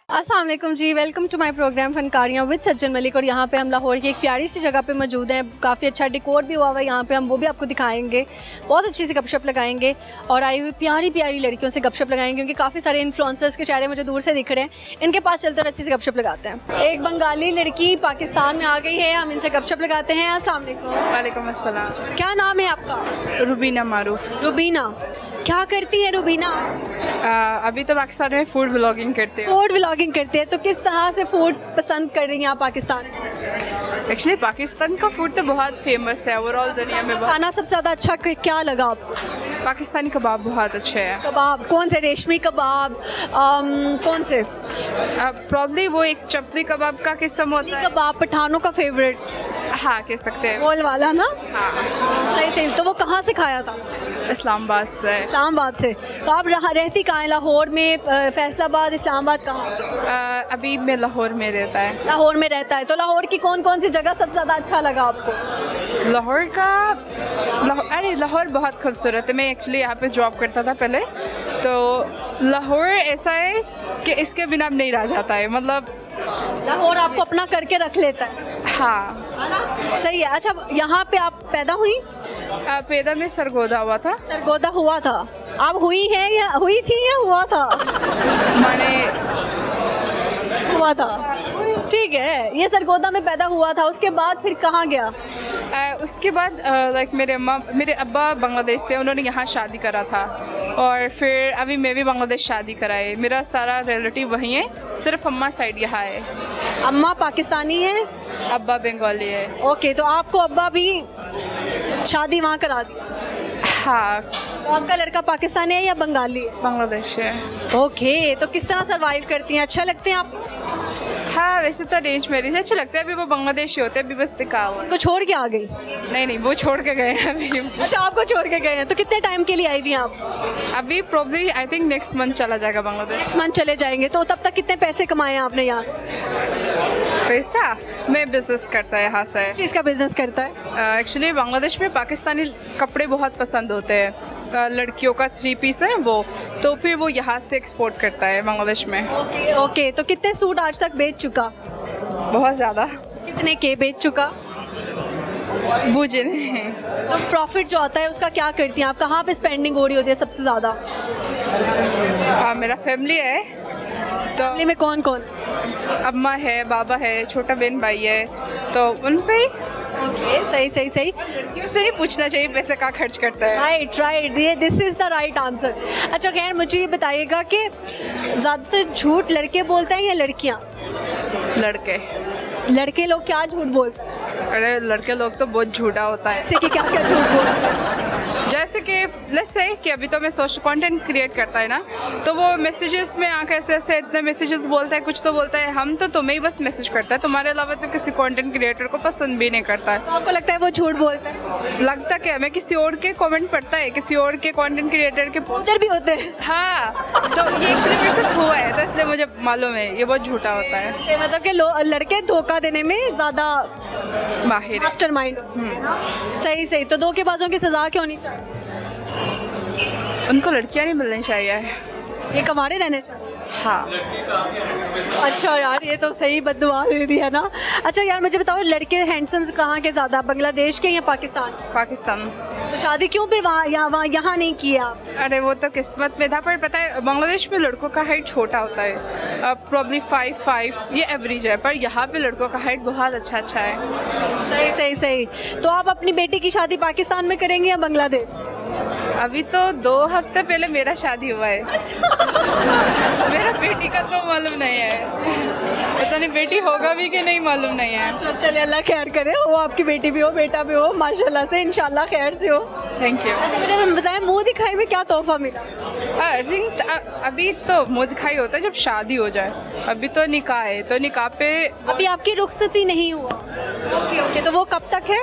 अस्सलाम वालेकुम जी, welcome to my program Fankariyan with Sajjan Malik. और यहाँ पे हम लाहौर की एक प्यारी सी जगह पे मौजूद हैं। काफ़ी अच्छा डेकोर भी हुआ हुआ है यहाँ पे, हम वो भी आपको दिखाएंगे। बहुत अच्छी सी गपशप लगाएंगे और आई हुई प्यारी प्यारी लड़कियों से गपशप लगाएंगे, क्योंकि काफ़ी सारे इन्फ्लुएंसर्स के चेहरे मुझे दूर से दिख रहे हैं। इनके पास चलते और अच्छी सी गपशप लगाते हैं। एक बंगाली लड़की पाकिस्तान में आ गई है, हम इनसे गपशप लगाते हैं। अस्सलाम वालेकुम। वालेकुम अस्सलाम। क्या नाम है आपका? रुबीना मारूफ। रुबीना, क्या करती है रुबीना? अभी तो पाकिस्तान में फूड व्लॉगिंग करते हैं। फूड व्लॉगिंग करती है, तो किस तरह से फूड पसंद कर रही हैं आप पाकिस्तान में? एक्चुअली पाकिस्तान का फूड तो बहुत फेमस है ओवरऑल दुनिया में। खाना सबसे ज़्यादा अच्छा क्या लगा आपको? पाकिस्तानी कबाब बहुत अच्छे हैं। कबाब कौन से? रेशमी कबाब, कौन से? प्रॉब्ली वो एक चपली कबाब का किस्म होता है। कबाब पठानों का फेवरेट, हाँ कह सकते हैं। गोल वाला ना? हाँ। सही सही। तो वो कहाँ से खाया था? इस्लामाबाद से। इस्लामाबाद से। तो आप रहती कहाँ हैं? लाहौर में, फैसलाबाद, इस्लामाबाद, कहाँ? अभी मैं लाहौर में रहता है। लाहौर में रहता है। तो लाहौर की कौन कौन सी जगह सबसे ज़्यादा अच्छा लगा आपको? अरे लाहौर बहुत खूबसूरत है। मैं एक्चुअली यहाँ पे जॉब करता था पहले, तो लाहौर ऐसा है कि इसके बिना अब नहीं रह जाता है। मतलब लाहौर आपको अपना करके रख लेता है। हाँ सही है। अच्छा, यहाँ पे आप पैदा हुई? पैदा में सरगोदा हुआ था। सरगोदा हुआ था। आप हुई है या हुई थी या हुआ था? मैंने हुआ था। ठीक है, ये सरगोदा में पैदा हुआ था। उसके बाद फिर कहाँ गया? उसके बाद लाइक मेरे अब्बा बांग्लादेश से, उन्होंने यहाँ शादी करा था। और फिर अभी मैं भी बांग्लादेश शादी कराए। मेरा सारा रिलेटिव वहीं है, सिर्फ अम्मा साइड यहाँ है। अम्मा पाकिस्तानी है, अब्बा बंगाली है। ओके। तो आपको अब्बा भी शादी वहाँ करा दी? हाँ। तो आपका लड़का पाकिस्तानी है या बंगाली है? बांग्लादेश है। ओके। तो किस तरह सर्वाइव करती हैं? अच्छा लगते हैं आपको? हाँ, वैसे तो अरेंज मैरिज अच्छा लगता है। अभी वो बांग्लादेशी होते हैं, अभी बस निकाह हुआ है। उनको छोड़ के आ गई? नहीं, वो छोड़ के गए हैं अभी। अच्छा, आपको छोड़ के गए हैं। तो कितने टाइम के लिए आई हुई हैं आप? अभी probably I think next month चला जाएगा बांग्लादेश। नेक्स्ट मंथ चले जाएंगे। तो तब तक कितने पैसे कमाए हैं आपने यहाँ से? पैसा मैं बिजनेस करता है यहाँ से। किस चीज़ का बिजनेस करता है? एक्चुअली बांग्लादेश में पाकिस्तानी कपड़े बहुत पसंद होते हैं। लड़कियों का 3 पीस है वो, तो फिर वो यहाँ से एक्सपोर्ट करता है बांग्लादेश में। ओके। तो कितने सूट आज तक बेच चुका? बहुत ज़्यादा। कितने के बेच चुका? मुझे नहीं। तो प्रॉफिट जो आता है उसका क्या करती हैं आप? कहाँ पे स्पेंडिंग हो रही होती है सबसे ज़्यादा? मेरा फैमिली है, तो फैमिली में कौन कौन? अम्मा है, बाबा है, छोटा बहन भाई है, तो उन पे ही। ओके, सही सही सही। लड़कियों से नहीं पूछना चाहिए पैसे कहाँ खर्च करता है। राइट, ये this is the right answer. अच्छा, खैर मुझे ये बताइएगा कि ज़्यादातर झूठ लड़के बोलते हैं या लड़कियाँ? लड़के लोग क्या झूठ बोलते हैं? अरे लड़के लोग तो बहुत झूठा होता है। जैसे कि क्या क्या झूठ बोलते हैं? जैसे कि लेट्स से कि अभी तो मैं सोशल कंटेंट क्रिएट करता है ना, तो वो मैसेजेस में आके ऐसे इतने मैसेजेस बोलता है, कुछ तो बोलता है हम तो तुम्हें ही बस मैसेज करता है, तुम्हारे अलावा तो किसी कंटेंट क्रिएटर को पसंद भी नहीं करता है। तो आपको लगता है वो झूठ बोलता है? लगता क्या, मैं किसी और के कमेंट पढ़ता है, किसी और के कंटेंट क्रिएटर के उधर भी होते हैं। हाँ, तो ये एक्चुअली मेरे साथ हुआ है, तो इसलिए मुझे मालूम है ये बहुत झूठा होता है। मतलब कि लड़के धोखा देने में ज़्यादा माहिर है। मास्टरमाइंड। सही। तो धोखेबाजों की सज़ा क्या होनी चाहिए? उनको लड़कियां नहीं मिलनी चाहिए। ये कमारे रहने चाहिए। हाँ। अच्छा यार, ये तो सही बद्दुआ दे दी है ना। अच्छा यार, मुझे बताओ लड़के हैंडसम कहाँ के ज़्यादा, बांग्लादेश के या पाकिस्तान? पाकिस्तान। तो शादी क्यों फिर यहाँ नहीं की आप? अरे वो तो किस्मत में था, पर पता है बांग्लादेश में लड़कों का हाइट छोटा होता है, प्रॉब्ली 5'5" ये एवरेज है, पर यहाँ पे लड़कों का हाइट बहुत अच्छा है। सही। तो आप अपनी बेटी की शादी पाकिस्तान में करेंगे या बांग्लादेश? अभी तो 2 हफ्ते पहले मेरा शादी हुआ है। मेरा बेटी का तो मालूम नहीं है, पता नहीं बेटी होगा भी कि नहीं मालूम नहीं है। चलिए, अल्लाह खैर करे। वो आपकी बेटी भी हो, बेटा भी हो, माशाल्लाह से, इंशाल्लाह खैर से हो। Thank you. अच्छा, मुझे बताएं, मुँह दिखाई में क्या तोहफा मिला? रिंग अभी तो मुँह दिखाई होता है जब शादी हो जाए, अभी तो निकाह है, तो निकाह पे अभी आपकी रुखसती नहीं हुआ? ओके। तो वो कब तक है?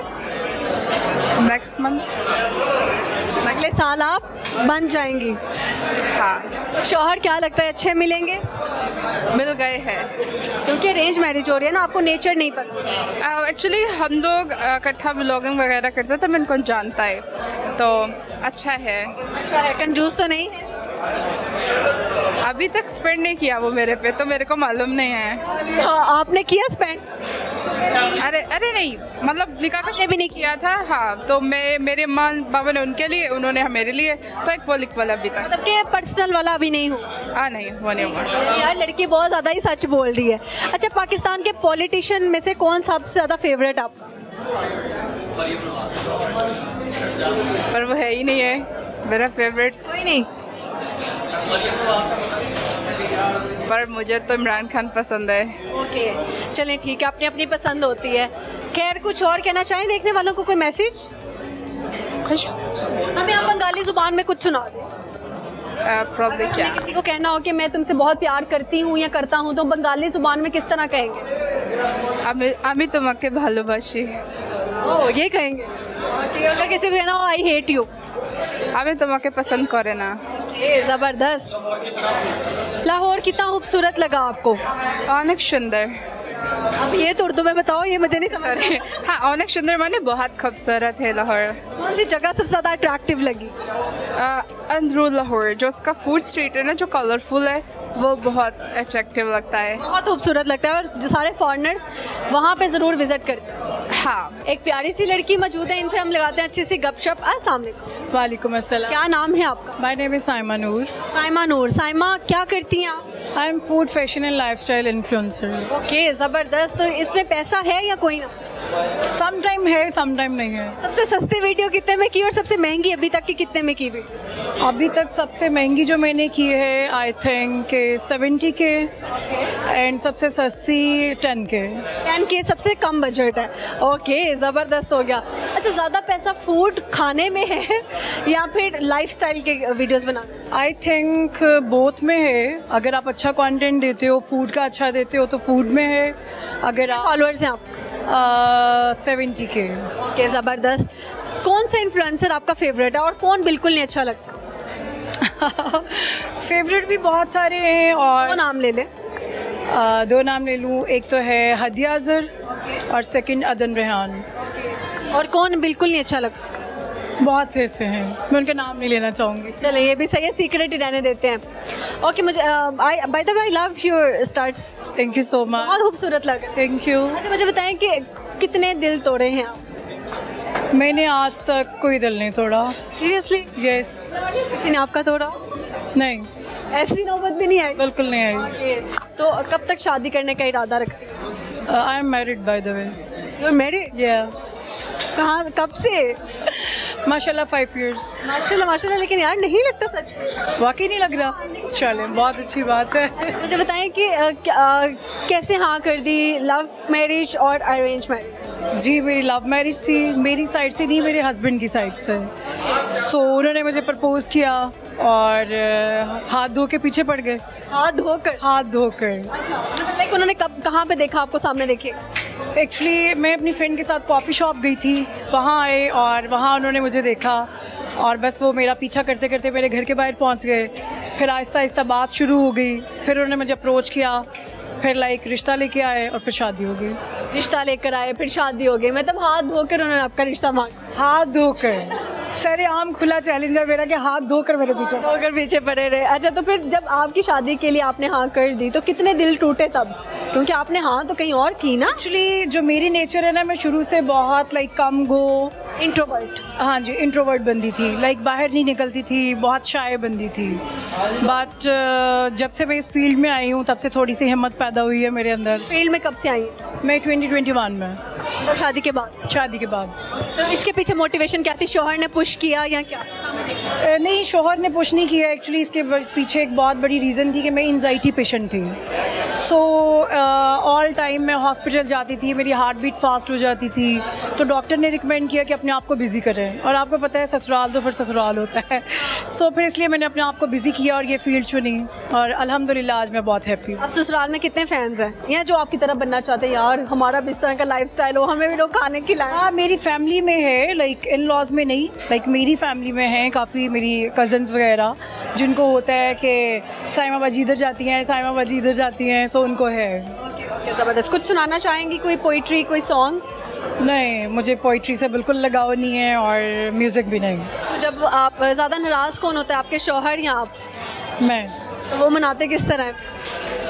नेक्स्ट मंथ, अगले साल आप बन जाएंगी। हाँ। शौहर क्या लगता है अच्छे मिलेंगे? मिल गए हैं, क्योंकि अरेंज मैरिज हो रही है ना, आपको नेचर नहीं पता। एक्चुअली हम लोग इकट्ठा व्लॉगिंग वगैरह करते हैं, तो मैं इनको जानता है, तो अच्छा है। कंजूस तो नहीं है? अभी तक स्पेंड नहीं किया वो मेरे पे, तो मेरे को मालूम नहीं है। हाँ, आपने किया स्पेंड? अरे नहीं, मतलब निकाह का भी नहीं किया था। हाँ, तो मैं, मेरे माँ बाबा ने उनके लिए, उन्होंने मेरे लिए, तो एक वो इक्वल अभी तक। मतलब कि पर्सनल वाला अभी नहीं हो? हाँ नहीं, वो नहीं हुआ। यार लड़की बहुत ज़्यादा ही सच बोल रही है। अच्छा, पाकिस्तान के पॉलिटिशियन में से कौन सबसे ज़्यादा फेवरेट आपका? पर वो है ही नहीं है मेरा फेवरेट। कोई नहीं? पर मुझे तो इमरान खान पसंद है। ओके, चलें ठीक है, अपनी अपनी पसंद होती है। खैर, कुछ और कहना चाहें देखने वालों को, कोई मैसेज? खुश हमें आप बंगाली जुबान में कुछ सुना दें। प्रॉब्लम अगर क्या? हमें किसी को कहना हो कि मैं तुमसे बहुत प्यार करती हूँ या करता हूँ, तो बंगाली जुबान में किस तरह कहेंगे? আমি তোমাকে ভালোবাসি। ओह, ये कहेंगे। ओके, अगर किसी को कहना हो आई हेट यू? আমি তোমাকে पसंद करे ना। जबरदस्त। लाहौर कितना खूबसूरत लगा आपको? অনেক সুন্দর। अब ये तो उर्दू में बताओ, ये मुझे नहीं समझ रही। हाँ, অনেক সুন্দর মানে बहुत खूबसूरत है लाहौर। कौन सी जगह सबसे ज़्यादा अट्रैक्टिव लगी? अंदरू लाहौर, जो उसका फूड स्ट्रीट है ना, जो कलरफुल है, वो बहुत अट्रैक्टिव लगता है। बहुत खूबसूरत लगता है और जो सारे फॉरेनर्स वहाँ पे ज़रूर विजिट करते हैं। हाँ, एक प्यारी सी लड़की मौजूद है, इनसे हम लगाते हैं अच्छी सी गपशप। अस्सलाम वालेकुम। वालेकुम अस्सलाम। क्या नाम है आपका? माय नेम इज साइमा नूर। साइमा नूर। साइमा, क्या करती हैं आप? I am food fashion and lifestyle influencer. Okay, ज़बरदस्त। तो इसमें पैसा है या कोई ना? सम टाइम है, सम टाइम नहीं है। सबसे सस्ती वीडियो कितने में की और सबसे महंगी अभी तक की कितने में की वीडियो? अभी तक सबसे महंगी जो मैंने की है आई थिंक के 70 के, एंड सबसे सस्ती 10 के। 10K सबसे कम बजट है। ओके, ज़बरदस्त हो गया। अच्छा, ज़्यादा पैसा फूड खाने में है या फिर लाइफस्टाइल के वीडियोस बनाने? आई थिंक बोथ में है। अगर आप अच्छा कंटेंट देते हो, फूड का अच्छा देते हो, तो फूड में है। अगर आप फॉलोअर्स हैं आप? 70 के। ओके, ज़बरदस्त। कौन सा इन्फ्लुएंसर आपका फेवरेट है और कौन बिल्कुल नहीं अच्छा लगता? फेवरेट भी बहुत सारे हैं, और वो नाम ले ले। दो नाम ले लूँ। एक तो है हदिया अज़हर और सेकंड अदन रेहान। और कौन बिल्कुल नहीं अच्छा लगता? बहुत से ऐसे हैं, मैं उनका नाम नहीं लेना चाहूँगी। चलो, ये भी सही है, सीक्रेट ही रहने देते हैं। ओके, मुझे by the way I love your starts. Thank you so much. बहुत खूबसूरत लगा। Thank you. अच्छा, मुझे बताएं कि कितने दिल तोड़े हैं आप? मैंने आज तक कोई दिल नहीं तोड़ा। सीरियसली? यस। किसी ने आपका तोड़ा? नहीं, ऐसी नौबत भी नहीं आई? बिल्कुल नहीं आई। तो कब तक शादी करने का इरादा रखते हैं? I am married by the way. You married? या कहाँ, कब से? माशाल्लाह 5 years। माशाल्लाह माशाल्लाह। लेकिन यार नहीं लगता सच में। वाकई नहीं लग रहा? चलें, बहुत अच्छी बात है। मुझे बताएं कि कैसे हाँ कर दी, लव मैरिज और अरेंज मैरिज? जी, मेरी लव मैरिज थी, मेरी साइड से नहीं, मेरे हस्बैंड की साइड से। सो उन्होंने मुझे प्रपोज किया और हाथ धो के पीछे पड़ गए। हाथ धोकर? हाथ धोकर। अच्छा, मतलब लाइक उन्होंने कब, कहाँ पे देखा आपको? सामने देखिए। एक्चुअली मैं अपनी फ्रेंड के साथ कॉफ़ी शॉप गई थी, वहाँ आए और वहाँ उन्होंने मुझे देखा और बस वो मेरा पीछा करते करते मेरे घर के बाहर पहुँच गए। फिर आहिस्ता आहिस्ता बात शुरू हो गई, फिर उन्होंने मुझे अप्रोच किया, फिर लाइक रिश्ता लेके आए और फिर शादी हो गई। रिश्ता लेकर आए, फिर शादी हो गई, मतलब हाथ धोकर उन्होंने आपका रिश्ता मांगा? हाथ धोकर। सरेआम खुला चैलेंज है मेरा कि हाथ धोकर मेरे पीछे। धोकर पीछे पड़े रहे। अच्छा, तो फिर जब आपकी शादी के लिए आपने हाँ कर दी, तो कितने दिल टूटे तब? क्योंकि आपने हाँ तो कहीं और की ना। एक्चुअली जो मेरी नेचर है ना, मैं शुरू से बहुत लाइक कम गो, इंट्रोवर्ट। हाँ जी, इंट्रोवर्ट बंदी थी, लाइक बाहर नहीं निकलती थी, बहुत शाय बंदी थी। बट जब से मैं इस फील्ड में आई हूँ, तब से थोड़ी सी हिम्मत पैदा हुई है मेरे अंदर। फील्ड में कब से आई हैं? मैं 2021 में, मतलब शादी के बाद? शादी के बाद। तो इसके पीछे मोटिवेशन क्या थी? शौहर ने पुश किया या क्या? नहीं, शोहर ने पुश नहीं किया। एक्चुअली इसके पीछे एक बहुत बड़ी रीज़न थी कि मैं एंजाइटी पेशेंट थी। सो ऑल टाइम मैं हॉस्पिटल जाती थी, मेरी हार्ट बीट फास्ट हो जाती थी, तो डॉक्टर ने रिकमेंड किया कि अपने आप को बिज़ी करें, और आपको पता है ससुराल तो फिर ससुराल होता है। सो फिर इसलिए मैंने अपने आप को बिज़ी किया और ये फील्ड चुनी, और अल्हम्दुलिल्लाह आज मैं बहुत हैप्पी हूँ। अब ससुराल में कितने फैंस हैं या जो आपकी तरह बनना चाहते हैं, यार हमारा भी इस तरह का लाइफस्टाइल हो, हमें भी लोग खाने खिलाएं? हाँ, मेरी फैमिली में है, लाइक इन लॉज में नहीं, लाइक मेरी फैमिली में हैं काफ़ी मेरी कज़न्स वगैरह, जिनको होता है कि साइमा बाजी इधर जाती हैं, साइमा बाजी इधर जाती हैं, सो उनको है। ओके, ज़बरदस्त। कुछ सुनाना चाहेंगी? कोई पोइट्री, कोई सॉन्ग? नहीं, मुझे पोइट्री से बिल्कुल लगाव नहीं है और म्यूज़िक भी नहीं। तो जब आप ज़्यादा नाराज़ कौन होता है, आपके शौहर या आप? मैं तो वो मनाते किस तरह है?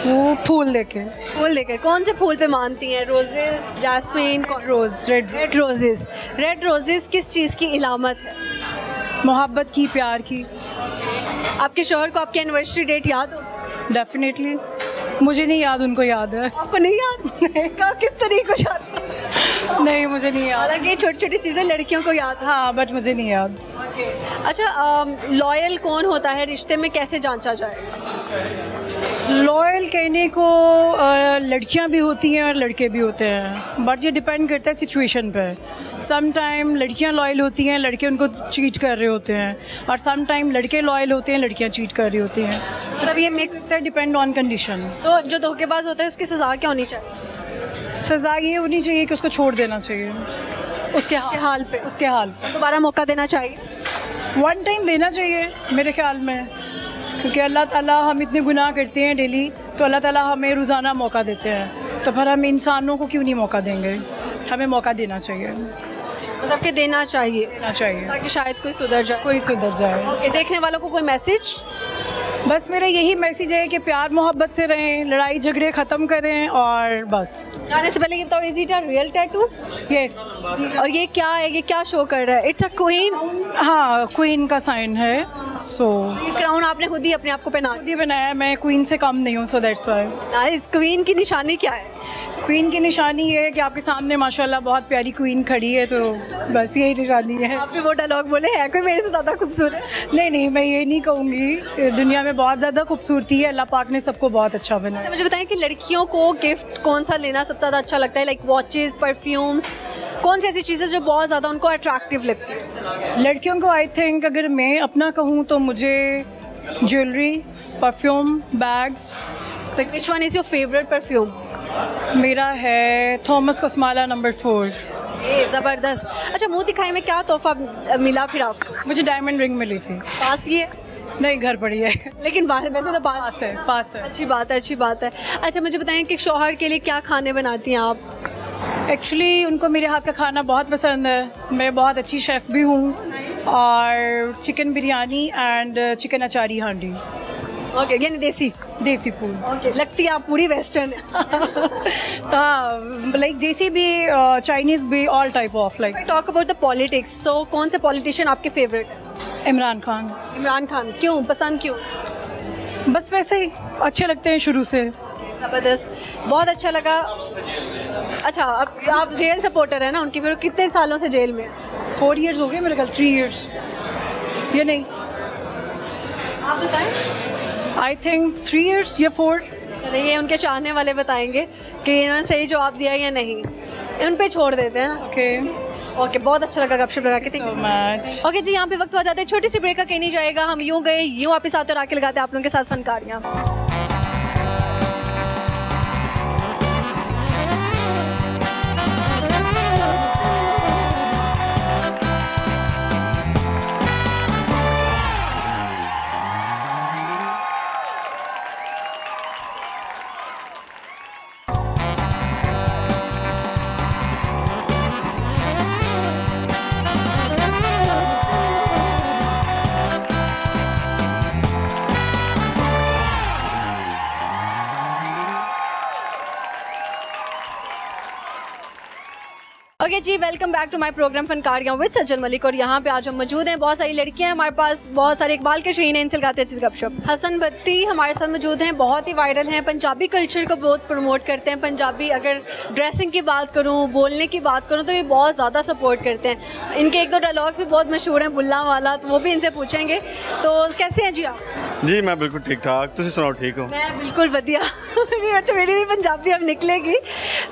वो फूल लेके, फूल लेकर। कौन से फूल पे मानती हैं? रोजेस, जास्मीन, रोज़, रेड रोजेस। रेड रोजेस किस चीज़ की इलामत है? मोहब्बत की, प्यार की। आपके शौहर को आपकी एनिवर्सरी डेट याद हो? डेफिनेटली। मुझे नहीं याद, उनको याद है। आपको नहीं याद? का किस तरीके को याद है? नहीं, मुझे नहीं याद। हालांकि ये छोटी छोटी चीज़ें लड़कियों को याद है। हाँ, बट मुझे नहीं याद। अच्छा, लॉयल कौन होता है रिश्ते में, कैसे जांचा जाए? लॉयल कहने को लड़कियां भी होती हैं और लड़के भी होते हैं, बट ये डिपेंड करता है सिचुएशन पे। सम टाइम लड़कियां लॉयल होती हैं, लड़के उनको चीट कर रहे होते हैं, और सम टाइम लड़के लॉयल होते हैं, लड़कियां चीट कर रही होती हैं। मतलब ये मिक्स। Depend on condition. तो जो धोखेबाज होता है उसकी सज़ा क्या होनी चाहिए? सज़ा ये होनी चाहिए कि उसको छोड़ देना चाहिए, उसके हाल पे। उसके हाल पे। दोबारा मौका देना चाहिए? वन टाइम देना चाहिए मेरे ख्याल में, क्योंकि अल्लाह ताला, हम इतने गुनाह करते हैं डेली, तो अल्लाह ताला हमें रोज़ाना मौका देते हैं, तो फिर हम इंसानों को क्यों नहीं मौका देंगे? हमें मौका देना चाहिए। मतलब कि देना चाहिए ताकि शायद कोई सुधर जाए। कोई सुधर जाए। ओके, देखने वालों को कोई मैसेज? बस मेरा यही मैसेज है कि प्यार मोहब्बत से रहें, लड़ाई झगड़े ख़त्म करें, और बस। जाने से पहले ये बताओ, is it a real tattoo? Yes. और ये क्या है, ये क्या शो कर रहा है? It's a queen. हाँ, क्वीन का साइन है। सो ये क्राउन आपने खुद ही अपने आप को पहना खुद ही बनाया, मैं क्वीन से कम नहीं हूँ, सो दैट्स वाई। दिया। इस क्वीन की निशानी क्या है? क्वीन की निशानी ये है कि आपके सामने माशाल्लाह बहुत प्यारी क्वीन खड़ी है, तो बस यही निशानी है। आपने वो डायलॉग बोले, है कोई मेरे से ज़्यादा खूबसूरत? नहीं, मैं ये नहीं कहूँगी। दुनिया में बहुत ज़्यादा खूबसूरती है, अल्लाह पाक ने सबको बहुत अच्छा बनाया। अच्छा, मुझे बताएं कि लड़कियों को गिफ्ट कौन सा लेना सबसे ज़्यादा अच्छा लगता है? लाइक वॉचेस, परफ्यूम्स, कौन सी ऐसी चीज़ें जो बहुत ज़्यादा उनको अट्रैक्टिव लगती है? लड़कियों को आई थिंक, अगर मैं अपना कहूँ तो मुझे jewellery, perfume, bags. Which one is your favourite perfume? मेरा है थॉमस कोस्माला नंबर 4। ये ज़बरदस्त। अच्छा, मुँह दिखाई में क्या तोहफा मिला फिर आपको? मुझे डायमंड रिंग मिली थी। पास ही है? नहीं, घर पड़ी है। लेकिन वैसे तो पास है। पास है। अच्छी बात है, अच्छी बात है। अच्छा, मुझे बताएं कि शौहर के लिए क्या खाने बनाती हैं आप? एक्चुअली उनको मेरे हाथ का खाना बहुत पसंद है। मैं बहुत अच्छी शेफ़ भी हूँ, और चिकन बिरयानी एंड चिकन अचारी हांडी। ओके, यानी देसी फूड। ओके, लगती है आप पूरी वेस्टर्न है। हाँ, लाइक देसी भी, चाइनीज़ भी, all type of like. Talk about the politics, so कौन से पॉलिटिशियन आपके फेवरेट है? इमरान खान। इमरान खान क्यों पसंद, क्यों? बस वैसे ही अच्छे लगते हैं शुरू से। ज़बरदस्त, बहुत अच्छा लगा। अच्छा, अब आप रियल सपोर्टर है ना उनकी? फिर कितने सालों से जेल में? 4 years हो गए मेरे ख्याल, 3 years। ये नहीं, आप बताएं। आई थिंक 3 years या 4। चलिए, ये उनके चाहने वाले बताएंगे कि इन्होंने सही जवाब दिया या नहीं। उन पे छोड़ देते हैं ना। ओके, बहुत अच्छा लगा गपशप लगा के। So much. ओके जी, यहाँ पे वक्त हो जाता है छोटी सी ब्रेक का, कहीं नहीं जाएगा। हम यूँ गए यूँ वापस आते और आके लगाते हैं आप लोगों के साथ फनकारियाँ। ओके जी, welcome back to my program Fankariyan with Sajjan Malik. और यहाँ पे आज हम मौजूद हैं, बहुत सारी लड़कियां हैं हमारे पास, बहुत सारे इकबाल के शहीन हैं, इनसे लगाते हैं अच्छी गपशप। हसन भट्टी हमारे साथ मौजूद हैं, बहुत ही वायरल हैं, पंजाबी कल्चर को बहुत प्रमोट करते हैं। पंजाबी अगर ड्रेसिंग की बात करूँ, बोलने की बात करूँ, तो ये बहुत ज़्यादा सपोर्ट करते हैं। इनके 1-2 डायलॉग्स भी बहुत मशहूर हैं, बुल्ला वाला, तो वो भी इनसे पूछेंगे। तो कैसे हैं जी आप? जी मैं बिल्कुल ठीक ठाक, तुम सुनाओ ठीक हो? मैं बिल्कुल वधिया। अच्छा, मेरी भी पंजाबी अब निकलेगी,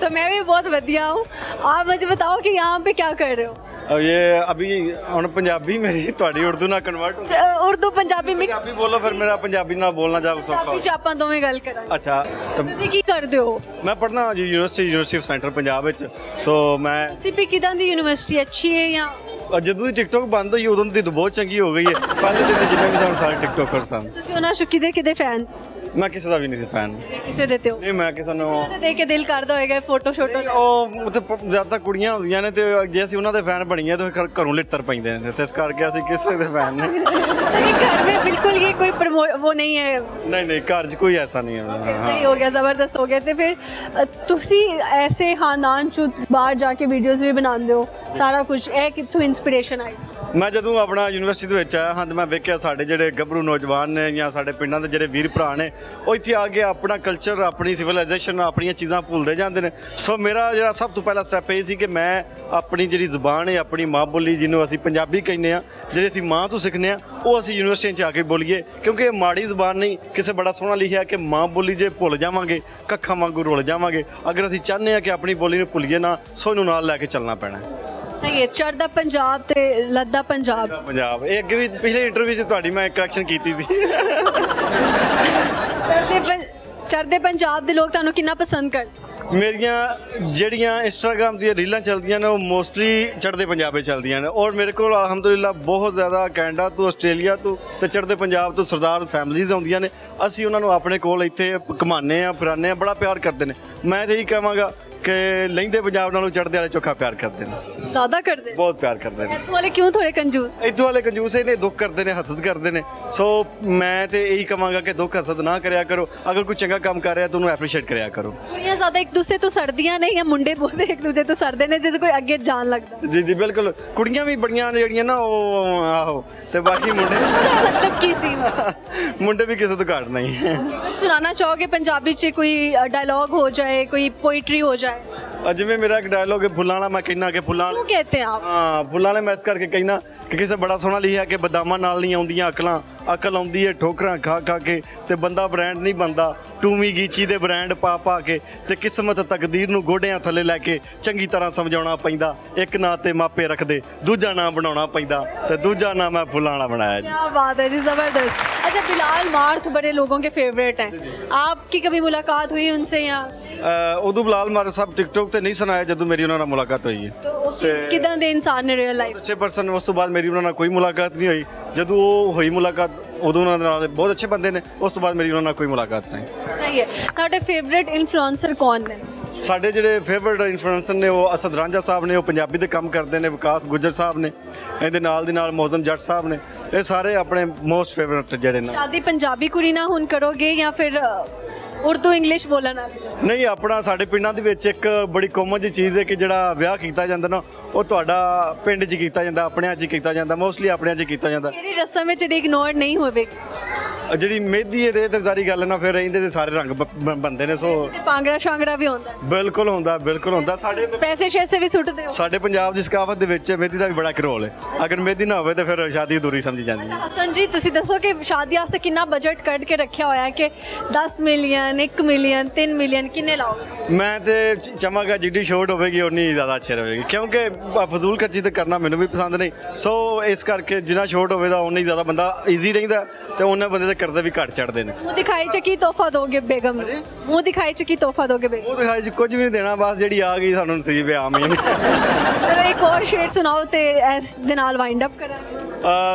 तो मैं भी बहुत वधिया हूँ। आप मुझे बताओ कि यहाँ पे क्या कर रहे हो? अब ये अभी हम पंजाबी मेरी थोड़ी उर्दू ना कन्वर्ट हो। उर्दू पंजाबी मिक्स। पंजाबी बोलो फिर मेरा पंजाबी ना बोलना जा सौखा हो। पंजाबी ਆਪਾਂ ਦੋਵੇਂ ਗੱਲ ਕਰਾਂਗੇ। अच्छा तो ਤੁਸੀਂ ਕੀ ਕਰਦੇ ਹੋ? मैं पढ़ना जी यूनिवर्सिटी ऑफ सेंटर पंजाब ਵਿੱਚ। सो मैं ਸੀਪੀ ਕਿਦਾਂ ਦੀ ਯੂਨੀਵਰਸਿਟੀ ਅੱਛੀ ਹੈ ਜਾਂ? ਜਦੋਂ ਦੀ ਟਿਕਟੌਕ ਬੰਦ ਹੋਈ ਉਦੋਂ ਦੀ ਤਾਂ ਬਹੁਤ ਚੰਗੀ ਹੋ ਗਈ ਹੈ। ਪਹਿਲੇ ਦਿਨ ਜਿੰਨੇ ਵੀ ਸਾਨੂੰ ਸਾਰੇ ਟਿਕਟੋਕਰ ਸਨ। ਤੁਸੀਂ ਉਹਨਾਂ ਸ਼ੁਕੀ ਦੇ ਕਿਦੇ ਫੈਨ? ਮੈਂ ਕਿਸੇ ਦਾ ਵੀ ਨਹੀਂ ਸੀ ਫੈਨ। किसे देते हो? ਨਹੀਂ ਮੈਂ ਕਿਸੇ ਨੂੰ देख के दिल करता होएगा फोटो शोटो। ਉਹ ਉੱਥੇ ਜ਼ਿਆਦਾ ਕੁੜੀਆਂ ਹੁੰਦੀਆਂ ਨੇ ਤੇ ਜੇ ਅਸੀਂ ਉਹਨਾਂ ਦੇ ਫੈਨ ਬਣੀਏ ਤਾਂ ਘਰੋਂ ਲਿੱਤਰ ਪੈਂਦੇ ਨੇ, ਇਸ ਕਰਕੇ ਅਸੀਂ ਕਿਸੇ ਦੇ ਫੈਨ ਨਹੀਂ। लेकिन घर में बिल्कुल ये कोई वो नहीं है। ਨਹੀਂ ਨਹੀਂ ਘਰ 'ਚ ਕੋਈ ਐਸਾ ਨਹੀਂ ਹੈ। सही हो गया, ज़बरदस्त हो गया। तो फिर तुसी ऐसे खानदान चो बाहर जाके वीडियोस भी बनाते हो सारा कुछ है, कितों इंस्पिरेशन आई? ਮੈਂ ਜਦੋਂ ਆਪਣਾ ਯੂਨੀਵਰਸਿਟੀ ਦੇ ਵਿੱਚ ਆਇਆ ਹਾਂ ਤੇ ਮੈਂ ਵੇਖਿਆ ਸਾਡੇ ਜਿਹੜੇ ਗੱਭਰੂ ਨੌਜਵਾਨ ਨੇ ਜਾਂ ਸਾਡੇ ਪਿੰਡਾਂ ਦੇ ਜਿਹੜੇ ਵੀਰ ਭਰਾ ਨੇ ਉਹ ਇੱਥੇ ਆ ਕੇ ਆਪਣਾ ਕਲਚਰ, ਆਪਣੀ ਸਿਵਲਾਈਜੇਸ਼ਨ, ਆਪਣੀਆਂ ਚੀਜ਼ਾਂ ਭੁੱਲਦੇ ਜਾਂਦੇ ਨੇ। ਸੋ ਮੇਰਾ ਜਿਹੜਾ ਸਭ ਤੋਂ ਪਹਿਲਾ ਸਟੈਪ ਇਹ ਸੀ ਕਿ ਮੈਂ ਆਪਣੀ ਜਿਹੜੀ ਜ਼ੁਬਾਨ ਹੈ, ਆਪਣੀ ਮਾਂ ਬੋਲੀ ਜਿਹਨੂੰ ਅਸੀਂ ਪੰਜਾਬੀ ਕਹਿੰਦੇ ਆ, ਜਿਹੜੇ ਅਸੀਂ ਮਾਂ ਤੋਂ ਸਿੱਖਦੇ ਆ, ਉਹ ਅਸੀਂ ਯੂਨੀਵਰਸਿਟੀਆਂ 'ਚ ਆ ਕੇ ਬੋਲੀਏ, ਕਿਉਂਕਿ ਇਹ ਮਾੜੀ ਜ਼ੁਬਾਨ ਨਹੀਂ। ਕਿਸੇ ਬੜਾ ਸੋਹਣਾ ਲਿਖਿਆ ਕਿ ਮਾਂ ਬੋਲੀ ਜੇ ਭੁੱਲ ਜਾਵਾਂਗੇ ਕੱਖਾਂ ਵਾਂਗੂ ਰੁਲ ਜਾਵਾਂਗੇ। ਅਗਰ ਅਸੀਂ ਚਾਹੁੰਦੇ ਆ ਕਿ ਆਪਣੀ ਬੋਲੀ ਨੂੰ ਭੁੱਲੀਏ ਨਾ, ਸੋ ਇਹਨੂੰ ਨਾਲ ਲੈ ਕੇ ਚੱਲਣਾ ਪੈਣਾ। सही है। चढ़दा पंजाब ते लद्दा पंजाब। ਪੰਜਾਬ ਇਹ ਅੱਗੇ ਵੀ ਪਿਛਲੇ ਇੰਟਰਵਿਊ 'ਚ ਤੁਹਾਡੀ ਮੈਂ ਕਰੈਕਸ਼ਨ ਕੀਤੀ ਸੀ। चढ़दे पंजाब दे लोग तानू किन्ना पसंद कर? ਮੇਰੀਆਂ ਜਿਹੜੀਆਂ ਇੰਸਟਾਗ੍ਰਾਮ ਦੀਆਂ ਰੀਲਾਂ ਚੱਲਦੀਆਂ ਨੇ ਉਹ ਮੋਸਟਲੀ ਚੜ੍ਹਦੇ ਪੰਜਾਬੇ ਚੱਲਦੀਆਂ ਨੇ, ਔਰ ਮੇਰੇ ਕੋਲ ਅਲਹਮਦੁਲਿਲਾ ਬਹੁਤ ਜ਼ਿਆਦਾ ਕੈਨੇਡਾ ਤੋਂ, ਆਸਟ੍ਰੇਲੀਆ ਤੋਂ ਤੇ ਚੜ੍ਹਦੇ ਪੰਜਾਬ ਤੋਂ ਸਰਦਾਰ ਫੈਮਲੀਜ਼ ਆਉਂਦੀਆਂ ਨੇ। ਅਸੀਂ ਉਹਨਾਂ ਨੂੰ ਆਪਣੇ ਕੋਲ ਇੱਥੇ ਘੁਮਾਉਂਦੇ ਆ, ਫਿਰਾਉਂਦੇ ਆ, ਬੜਾ ਪਿਆਰ ਕਰਦੇ ਨੇ। ਮੈਂ ਤਾਂ ਇਹੀ ਕਹਾਂਗਾ ਕਿ ਲਹਿੰਦੇ ਪੰਜਾਬ ਨਾਲੋਂ ਚੜ੍ਹਦੇ ਵਾਲੇ ਚੋਖਾ ਪਿਆਰ ਕਰਦੇ ਨੇ, ज़्यादा कर दे। ਬਹੁਤ ਪਿਆਰ ਕਰਦੇ ਨੇ। इत्थों वाले क्यों थोड़े कंजूस? ਇੱਥੋਂ ਵਾਲੇ ਕੰਜੂਸ ਨੇ, ਦੁੱਖ ਕਰਦੇ ਨੇ, ਹਸਦ ਕਰਦੇ ਨੇ। ਸੋ ਮੈਂ ਤੇ ਇਹੀ ਕਹਾਂਗਾ ਕਿ ਦੁੱਖ ਹਸਦ ਨਾ ਕਰਿਆ ਕਰੋ। ਅਗਰ ਕੋਈ ਚੰਗਾ ਕੰਮ ਕਰ ਰਿਹਾ ਤਾਂ ਉਹਨੂੰ ਐਪਰੀਸ਼ੀਏਟ ਕਰਿਆ ਕਰੋ। ਕੁੜੀਆਂ ਜ਼ਿਆਦਾ ਇੱਕ ਦੂਸਰੇ ਤੋਂ ਸੜਦੀਆਂ ਨੇ ਜਾਂ ਮੁੰਡੇ ਬੋਲਦੇ ਇੱਕ ਦੂਜੇ ਤੋਂ ਸੜਦੇ ਨੇ ਜਦੋਂ ਕੋਈ ਅੱਗੇ ਜਾਣ ਲੱਗਦਾ? ਜੀ ਜੀ ਬਿਲਕੁਲ, ਕੁੜੀਆਂ ਵੀ ਬੜੀਆਂ ਨੇ ਜਿਹੜੀਆਂ ਨਾ ਉਹ ਆਹੋ, ਤੇ ਬਾਕੀ ਮੁੰਡੇ मतलब ਕੀ ਸੀ? ਮੁੰਡੇ ਵੀ ਕਿਸੇ ਤੋਂ ਘੱਟ ਨਹੀਂ। ਸੁਣਾਉਣਾ ਚਾਹੋਗੇ ਪੰਜਾਬੀ 'ਚ ਕੋਈ ਡਾਇਲੌਗ ਹੋ ਜਾਏ, ਕੋਈ ਪੋਇਟਰੀ ਹੋ ਜਾਏ? ਜਿਵੇਂ ਮੇਰਾ ਇੱਕ ਡਾਇਲੋਗ ਹੈ ਫੁੱਲਾਂ ਵਾਲਾ, ਮੈਂ ਕਹਿਣਾ ਕਿ ਫੁੱਲਾਂ ਕਿਉਂ कहते हैं आप? ਹਾਂ ਫੁੱਲਾਂ ਵਾਲੇ ਮੈਂ ਇਸ ਕਰਕੇ ਕਹਿਣਾ ਕਿ ਕਿਸੇ ਬੜਾ ਸੋਹਣਾ ਲਿਖਿਆ ਕਿ ਬਦਾਮਾਂ ਨਾਲ ਨਹੀਂ ਆਉਂਦੀਆਂ ਅਕਲਾਂ, ਅਕਲ ਆਉਂਦੀ ਹੈ ਠੋਕਰਾਂ ਖਾ ਖਾ ਕੇ, ਤੇ ਬੰਦਾ ਬ੍ਰਾਂਡ ਨਹੀਂ ਬਣਦਾ ਟੂਮੀ ਗੀਚੀ ਦੇ ਬ੍ਰਾਂਡ ਪਾ ਪਾ ਕੇ, ਤੇ ਕਿਸਮਤ ਤਕਦੀਰ ਨੂੰ ਗੋਡਿਆਂ ਥੱਲੇ ਲੈ ਕੇ ਚੰਗੀ ਤਰ੍ਹਾਂ ਸਮਝਾਉਣਾ ਪੈਂਦਾ। ਇੱਕ ਨਾਂ ਤੇ ਮਾਪੇ ਰੱਖਦੇ, ਦੂਜਾ ਨਾਂ ਬਣਾਉਣਾ ਪੈਂਦਾ, ਤੇ ਦੂਜਾ ਨਾਂ ਮੈਂ ਫੁੱਲਾਂ ਵਾਲਾ ਬਣਾਇਆ ਜੀ। क्या बात है जी, ज़बरदस्त। अच्छा, बिलाल मार्थ बड़े लोगों के फेवरेट हैं, आपकी कभी मुलाकात हुई उनसे या? ਉਦੋਂ ਬਲਾਲ ਮਾਰ ਸਾਹਿਬ ਟਿਕਟੋਕ ਤੇ ਨਹੀਂ ਸੁਣਾਇਆ ਜਦੋਂ ਮੇਰੀ ਉਹਨਾਂ ਨਾਲ ਮੁਲਾਕਾਤ ਹੋਈ ਹੈ। ਕਿਦਾਂ ਦੇ ਇਨਸਾਨ ਨੇ ਰੀਅਲ ਲਾਈਫ? ਅੱਛੇ ਪਰਸਨ। ਉਸ ਤੋਂ ਬਾਅਦ ਮੇਰੀ ਉਹਨਾਂ ਨਾਲ ਕੋਈ ਮੁਲਾਕਾਤ ਨਹੀਂ ਹੋਈ। ਜਦੋਂ ਉਹ ਹੋਈ ਮੁਲਾਕਾਤ ਉਦੋਂ ਉਹਨਾਂ ਦੇ ਨਾਲ ਬਹੁਤ ਅੱਛੇ ਬੰਦੇ ਨੇ, ਉਸ ਤੋਂ ਬਾਅਦ ਮੇਰੀ ਉਹਨਾਂ ਨਾਲ ਕੋਈ ਮੁਲਾਕਾਤ ਨਹੀਂ। ਸਹੀ ਹੈ। ਤੁਹਾਡੇ ਫੇਵਰਿਟ ਇਨਫਲੂਐਂਸਰ ਕੌਣ ਨੇ? ਸਾਡੇ ਜਿਹੜੇ ਫੇਵਰਿਟ ਇਨਫਲੂਐਂਸਰ ਨੇ ਉਹ ਅਸਦ ਰਾਂਝਾ ਸਾਹਿਬ ਨੇ, ਉਹ ਪੰਜਾਬੀ ਦੇ ਕੰਮ ਕਰਦੇ ਨੇ। ਵਿਕਾਸ ਗੁੱਜਰ ਸਾਹਿਬ ਨੇ, ਇਹਦੇ ਨਾਲ ਦੀ ਨਾਲ ਮੌਜ਼ਮ ਜੱਟ ਸਾਹਿਬ ਨੇ। ਇਹ ਸਾਰੇ ਆਪਣੇ ਮੋਸਟ ਫੇਵਰਿਟ ਜਿਹੜੇ ਨੇ। ਸ਼ਾਦੀ ਪੰਜਾਬੀ ਕੁੜੀ ਨਾਲ ਹੁਣ ਕਰੋਗੇ ਜਾਂ ਫਿਰ ਉਰਦੂ ਇੰਗਲਿਸ਼ ਬੋਲਣ ਵਾਲੀ? ਨਹੀਂ, ਆਪਣਾ ਸਾਡੇ ਪਿੰਡਾਂ ਦੇ ਵਿੱਚ ਇੱਕ ਬੜੀ ਕਾਮਨ ਜਿਹੀ ਚੀਜ਼ ਹੈ ਕਿ ਜਿਹੜਾ ਵਿਆਹ ਕੀਤਾ ਜਾਂਦਾ ਨਾ ਉਹ ਤੁਹਾਡਾ ਪਿੰਡ 'ਚ ਕੀਤਾ ਜਾਂਦਾ, ਆਪਣਿਆਂ 'ਚ ਕੀਤਾ ਜਾਂਦਾ, ਮੋਸਟਲੀ ਆਪਣਿਆਂ 'ਚ ਕੀਤਾ ਜਾਂਦਾ। ਕਿਹੜੀ ਰਸਮ ਵਿੱਚ ਜਿਹੜੀ ਇਗਨੋਰ ਨਹੀਂ ਹੋਵੇਗੀ? ਜਿਹੜੀ ਮਹਿੰਦੀ ਹੈ ਤੇ ਸਾਰੀ ਗੱਲ ਨਾ ਫਿਰ ਇਹਦੇ ਦੇ ਸਾਰੇ ਰੰਗ ਬੰਦੇ ਨੇ। ਸੋ ਤੇ ਪਾਂਗੜਾ ਸ਼ਾਂਗੜਾ ਵੀ ਹੁੰਦਾ? ਬਿਲਕੁਲ ਹੁੰਦਾ, ਬਿਲਕੁਲ ਹੁੰਦਾ। ਪੈਸੇ ਸ਼ੈਸੇ ਵੀ ਸੁੱਟਦੇ ਹੋ? ਸਾਡੇ ਪੰਜਾਬ ਦੀ ਸਕਾਫਤ ਦੇ ਵਿੱਚ ਮਹਿੰਦੀ ਦਾ ਵੀ ਬੜਾ ਰੋਲ ਹੈ। ਅਗਰ ਮਹਿੰਦੀ ਨਾ ਹੋਵੇ ਤਾਂ ਫਿਰ ਸ਼ਾਦੀ ਅਧੂਰੀ ਸਮਝੀ ਜਾਂਦੀ ਹੈ। ਹਸਨ ਜੀ, ਤੁਸੀਂ ਦੱਸੋ ਕਿ ਸ਼ਾਦੀ ਵਾਸਤੇ ਕਿੰਨਾ ਬਜਟ ਕੱਢ ਕੇ ਰੱਖਿਆ ਹੋਇਆ ਕਿ 10 ਮਿਲੀਅਨ, 1 ਮਿਲੀਅਨ, 3 ਮਿਲੀਅਨ ਕਿੰਨੇ ਲਾਓਗੇ? ਮੈਂ ਤੇ ਚਾਹਾਂਗਾ ਜਿੱਡੀ ਸ਼ੋਰਟ ਹੋਵੇਗੀ ਉਨੀ ਜ਼ਿਆਦਾ ਅੱਛੀ ਰਹੇਗੀ, ਕਿਉਂਕਿ ਫਜ਼ੂਲ ਖਰਚੀ ਤੇ ਕਰਨਾ ਮੈਨੂੰ ਵੀ ਪਸੰਦ ਨਹੀਂ। ਸੋ ਇਸ ਕਰਕੇ ਜਿੰਨਾ ਸ਼ੋਰਟ ਹੋਵੇ ਤਾਂ ਉਨੀ ਜ਼ਿਆਦਾ ਬੰਦਾ ਈਜ਼ੀ ਰਹਿੰਦਾ, ਤੇ ਉਹਨਾਂ ਬੰਦੇ ਦੇ ਕਰਜ਼ੇ ਵੀ ਘੱਟ ਚੜਦੇ ਨੇ। ਮੂੰਹ ਦਿਖਾਈ ਚ ਕੀ ਤੋਹਫਾ ਦੋਗੇ ਬੇਗਮ ਨੂੰ? ਮੂੰਹ ਦਿਖਾਈ ਚ ਕੀ ਤੋਹਫਾ ਦੋਗੇ ਬੇਗਮ? ਉਹ ਦਿਖਾਈ ਕੁਝ ਵੀ ਨਹੀਂ ਦੇਣਾ, ਬਸ ਜਿਹੜੀ ਆ ਗਈ ਸਾਨੂੰ ਨਸੀਬ ਹੈ ਆਮੀਨ। ਚਲੋ ਇੱਕ ਹੋਰ ਸ਼ੇਰ ਸੁਣਾਓ ਤੇ ਇਸ ਦੇ ਨਾਲ ਵਾਈਂਡ ਅਪ ਕਰਾਂਗੇ।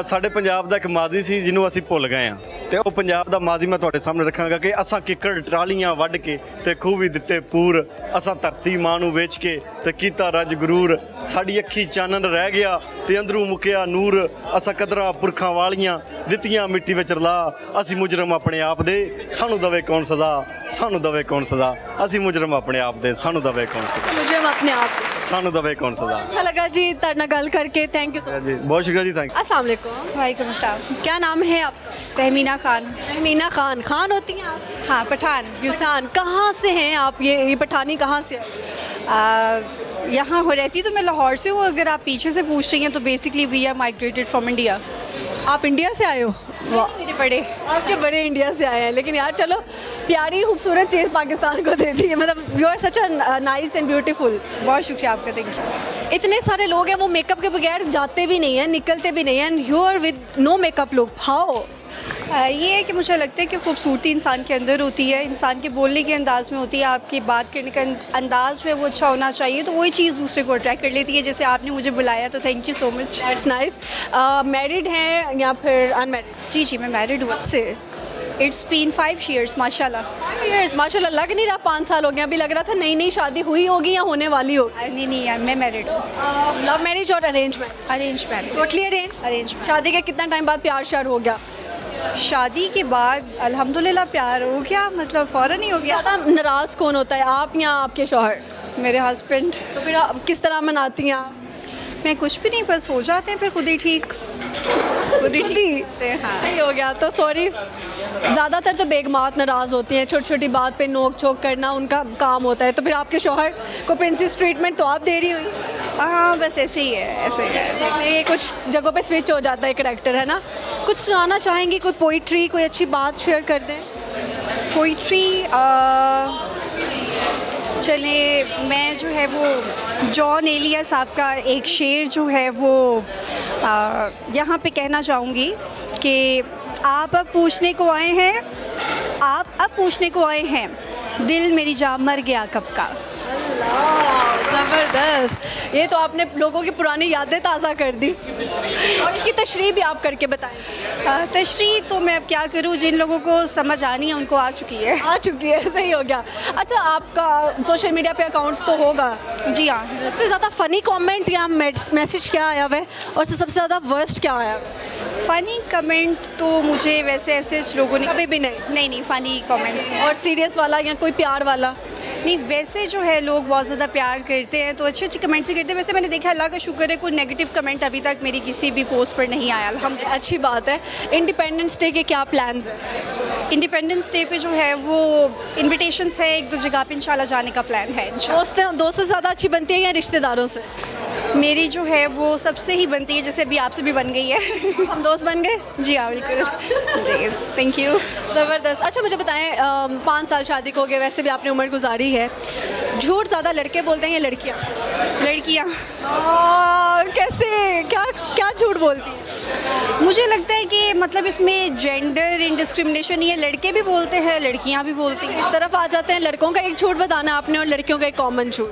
ਸਾਡੇ ਪੰਜਾਬ ਦਾ ਇੱਕ ਮਾਜ਼ੀ ਸੀ ਜਿਹਨੂੰ ਅਸੀਂ ਭੁੱਲ ਗਏ ਹਾਂ, ਤੇ ਉਹ ਪੰਜਾਬ ਦਾ ਮਾਜ਼ੀ ਮੈਂ ਤੁਹਾਡੇ ਸਾਹਮਣੇ ਰੱਖਾਂਗਾ ਕਿ ਅਸਾਂ ਕਿੱਕਰ ਟਰਾਲੀਆਂ ਵੱਢ ਕੇ ਤੇ ਖੂਹ ਵੀ ਦਿੱਤੇ ਪੂਰ, ਅਸਾਂ ਧਰਤੀ ਮਾਂ ਨੂੰ ਵੇਚ ਕੇ ਤੇ ਕੀਤਾ ਰੱਜ ਗਰੂਰ, ਸਾਡੀ ਅੱਖੀ ਚਾਨਣ ਰਹਿ ਗਿਆ ਤੇ ਅੰਦਰੋਂ ਮੁੱਕਿਆ ਨੂਰ, ਅਸਾਂ ਕਦਰਾਂ ਪੁਰਖਾਂ ਵਾਲੀਆਂ ਦਿੱਤੀਆਂ ਮਿੱਟੀ ਵਿੱਚ ਰਲਾ, ਅਸੀਂ ਮੁਜਰਮ ਆਪਣੇ ਆਪ ਦੇ ਸਾਨੂੰ ਦਵੇ ਕੌਣ ਸਜ਼ਾ, ਸਾਨੂੰ ਦਵੇ ਕੌਣ ਸਜ਼ਾ, ਅਸੀਂ ਮੁਜਰਮ ਆਪਣੇ ਆਪ ਦੇ ਸਾਨੂੰ ਦਵੇ ਕੌਣ ਸਜ਼ਾ, ਮੁਜਰਮ ਆਪਣੇ ਆਪ ਸਾਨੂੰ ਦਵੇ ਕੌਣ ਸਜ਼ਾ। अच्छा लगा जी ਤੁਹਾਡੇ ਨਾਲ ਗੱਲ करके, थैंक यू सो ਜੀ ਬਹੁਤ ਸ਼ੁਕਰੀਆ ਜੀ, ਥੈਂਕ अस्सलाम वालेकुम। वालेकुम अस्सलाम। क्या नाम है आपका? तहमीना खान। मीना खान। खान होती हैं आप? हाँ, पठान। युसान। कहाँ से हैं आप? ये पठानी कहाँ से है? यहाँ हो रहती तो मैं लाहौर से हूँ। अगर आप पीछे से पूछ रही हैं तो basically we are migrated from India. आप इंडिया से आए हो? वाह, मेरे बड़े आपके बड़े इंडिया से आए हैं। लेकिन यार चलो, प्यारी खूबसूरत चीज़ पाकिस्तान को दे दी है। मतलब you are such a nice and beautiful. बहुत शुक्रिया आपका, थैंक यू। इतने सारे लोग हैं वो मेकअप के बगैर जाते भी नहीं हैं, निकलते भी नहीं हैं, and you are with no makeup look, how? ये है कि मुझे लगता है कि खूबसूरती इंसान के अंदर होती है, इंसान के बोलने के अंदाज में होती है, आपकी बात करने का अंदाज जो है वो अच्छा होना चाहिए, तो वही चीज़ दूसरे को अट्रैक्ट कर लेती है। जैसे आपने मुझे बुलाया तो thank you so much. That's nice. Married हैं या फिर अनमैरिड? जी जी, मैं मैरिड हूँ। कब से? इट्स बीन 5 years माशाल्लाह। Years, माशाल्लाह लग नहीं रहा 5 साल हो गए, अभी लग रहा था नई नई शादी हुई होगी या होने वाली होगी। नहीं मैं मैरिड हूँ। लव मैरिज और arrange marriage? Arrange marriage. Totally arrange? Arrange. शादी के कितना टाइम बाद प्यार श्यार हो गया? शादी के बाद अल्हम्दुलिल्लाह प्यार हो गया, मतलब फ़ौरन ही हो गया। ज़्यादा नाराज़ कौन होता है, आप या आपके शौहर? मेरे हस्बैंड। तो फिर आप किस तरह मनाती हैं आप? मैं कुछ भी नहीं, बस हो जाते हैं फिर खुद ही ठीक। खुद ही ठीक हैं, हाँ। सही हो गया तो सॉरी। ज़्यादातर तो बेगमात नाराज़ होती हैं, छोटी छोटी बात पे नोक झोंक करना उनका काम होता है, तो फिर आपके शौहर को प्रिंसेस ट्रीटमेंट तो आप दे रही हुई? हाँ बस ऐसे ही है, ऐसे ही है। ये कुछ जगहों पे स्विच हो जाता है करैक्टर, है ना? कुछ सुनाना चाहेंगी, कोई पोइट्री, कोई अच्छी बात शेयर कर दें? पोइट्री चले, मैं जो है वो जॉन एलिया साहब का एक शेर जो है वो यहाँ पे कहना चाहूँगी कि आप अब पूछने को आए हैं, आप अब पूछने को आए हैं, दिल मेरी जान मर गया कब का। ज़बरदस्त, ये तो आपने लोगों की पुरानी यादें ताज़ा कर दी, और इसकी तशरीह भी आप करके बताएं। तशरीह तो मैं अब क्या करूँ, जिन लोगों को समझ आनी है उनको आ चुकी है। आ चुकी है, सही हो गया। अच्छा, आपका सोशल मीडिया पे अकाउंट तो होगा? जी हाँ। सबसे ज़्यादा फ़नी कमेंट या मैसेज क्या आया हुआ है, और सबसे ज़्यादा वर्स्ट क्या आया हुआ है? फ़नी कमेंट तो मुझे वैसे ऐसे लोगों ने कभी भी नहीं? नहीं फ़नी कमेंट्स। और सीरियस वाला या कोई प्यार वाला? नहीं, वैसे जो है लोग बहुत ज़्यादा प्यार करते हैं तो अच्छे अच्छे कमेंट्स ही करते हैं। वैसे मैंने देखा, अल्लाह का शुक्र है, कोई नेगेटिव कमेंट अभी तक मेरी किसी भी पोस्ट पर नहीं आया, अल्हम्दुलिल्लाह। अच्छी बात है। इंडिपेंडेंस डे के क्या प्लान्स हैं? इंडिपेंडेंस डे पे जो है वो इनविटेशंस है, एक दो जगह पे इंशाल्लाह जाने का प्लान है इंशाल्लाह। दोस्तों से ज़्यादा अच्छी बनती है या रिश्तेदारों से? मेरी जो है वो सबसे ही बनती है, जैसे अभी आपसे भी बन गई है। हम दोस्त बन गए? जी हाँ बिल्कुल। जी थैंक यू। ज़बरदस्त। अच्छा मुझे बताएं, 5 साल शादी को हो गए, वैसे भी आपने उम्र गुजारी है, झूठ ज़्यादा लड़के बोलते हैं या लड़कियाँ? लड़कियाँ। कैसे, क्या क्या झूठ बोलती हैं? मुझे लगता है कि मतलब इसमें जेंडर इंडिस्क्रिमिनेशन ही है, लड़के भी बोलते हैं, लड़कियाँ भी बोलती हैं। इस तरफ आ जाते हैं, लड़कों का एक झूठ बताना आपने और लड़कियों का एक कॉमन झूठ।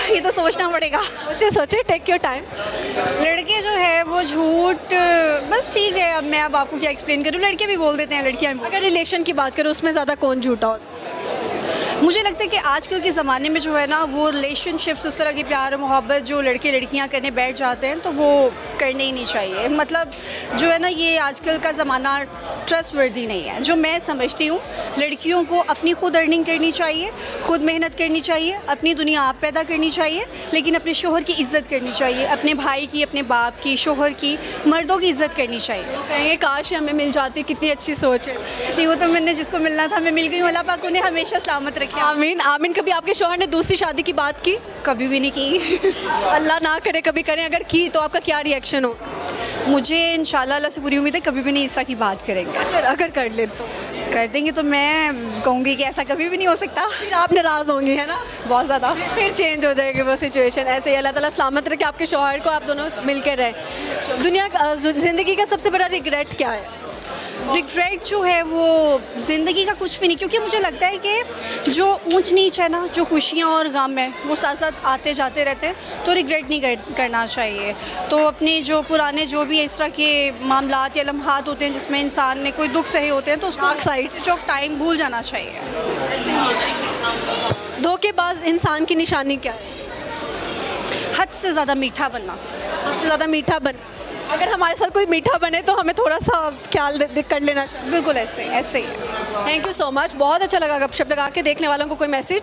ये तो सोचना पड़ेगा। सोचे सोचे, टेक योर टाइम। लड़के जो है वो झूठ, बस ठीक है, अब मैं आपको क्या एक्सप्लेन करूँ, लड़के भी बोल देते हैं, लड़कियाँ भी बोल। अगर रिलेशन की बात करूँ, उसमें ज़्यादा कौन झूठा होता है? मुझे लगता है कि आजकल के ज़माने में जो है ना वो रिलेशनशिप्स, इस तरह की प्यार और मोहब्बत जो लड़के लड़कियां करने बैठ जाते हैं तो वो करने ही नहीं चाहिए। मतलब जो है ना, ये आजकल का ज़माना ट्रस्टवर्दी नहीं है। जो मैं समझती हूँ, लड़कियों को अपनी खुद अर्निंग करनी चाहिए, खुद मेहनत करनी चाहिए, अपनी दुनिया आप पैदा करनी चाहिए, लेकिन अपने शोहर की इज़्ज़त करनी चाहिए, अपने भाई की, अपने बाप की, शोहर की, मर्दों की इज़्ज़त करनी चाहिए। कहेंगे काश हमें मिल जाती, कितनी अच्छी सोच है। नहीं, वो तो मैंने जिसको मिलना था मैं मिल गई हूँ, अल्लाह पाक उन्हें हमेशा सलामत रखे। आमीन आमीन। कभी आपके शौहर ने दूसरी शादी की बात की? कभी भी नहीं की। अल्लाह ना करे कभी करें, अगर की तो आपका क्या रिएक्शन हो? मुझे इंशाल्लाह अल्लाह से पूरी उम्मीद है कभी भी नहीं इस तरह की बात करेंगे। अगर कर ले तो कर देंगे तो मैं कहूँगी कि ऐसा कभी भी नहीं हो सकता। फिर आप नाराज़ होंगी, है ना? बहुत ज़्यादा। फिर चेंज हो जाएगी वो सिचुएशन। ऐसे ही अल्लाह ताला सलामत रखे आपके शौहर को, आप दोनों मिलकर रहें। ज़िंदगी का सबसे बड़ा रिग्रेट क्या है? रिग्रेट जो है वो ज़िंदगी का कुछ भी नहीं, क्योंकि मुझे लगता है कि जो ऊंच नीच है ना, जो खुशियाँ और गम है वो साथ साथ आते जाते रहते हैं, तो रिग्रेट नहीं करना चाहिए। तो अपने जो पुराने जो भी इस तरह के मामलात या लम्हात होते हैं जिसमें इंसान ने कोई दुख सहे होते हैं, तो उसको साइड ऑफ टाइम भूल जाना चाहिए। धोखेबाज इंसान की निशानी क्या है? हद से ज़्यादा मीठा बनना। हद से ज़्यादा मीठा बन, अगर हमारे साथ कोई मीठा बने तो हमें थोड़ा सा ख्याल कर लेना चाहिए। बिल्कुल ऐसे ही। थैंक यू सो मच, बहुत अच्छा लगा गपशप लगा के। देखने वालों को कोई मैसेज?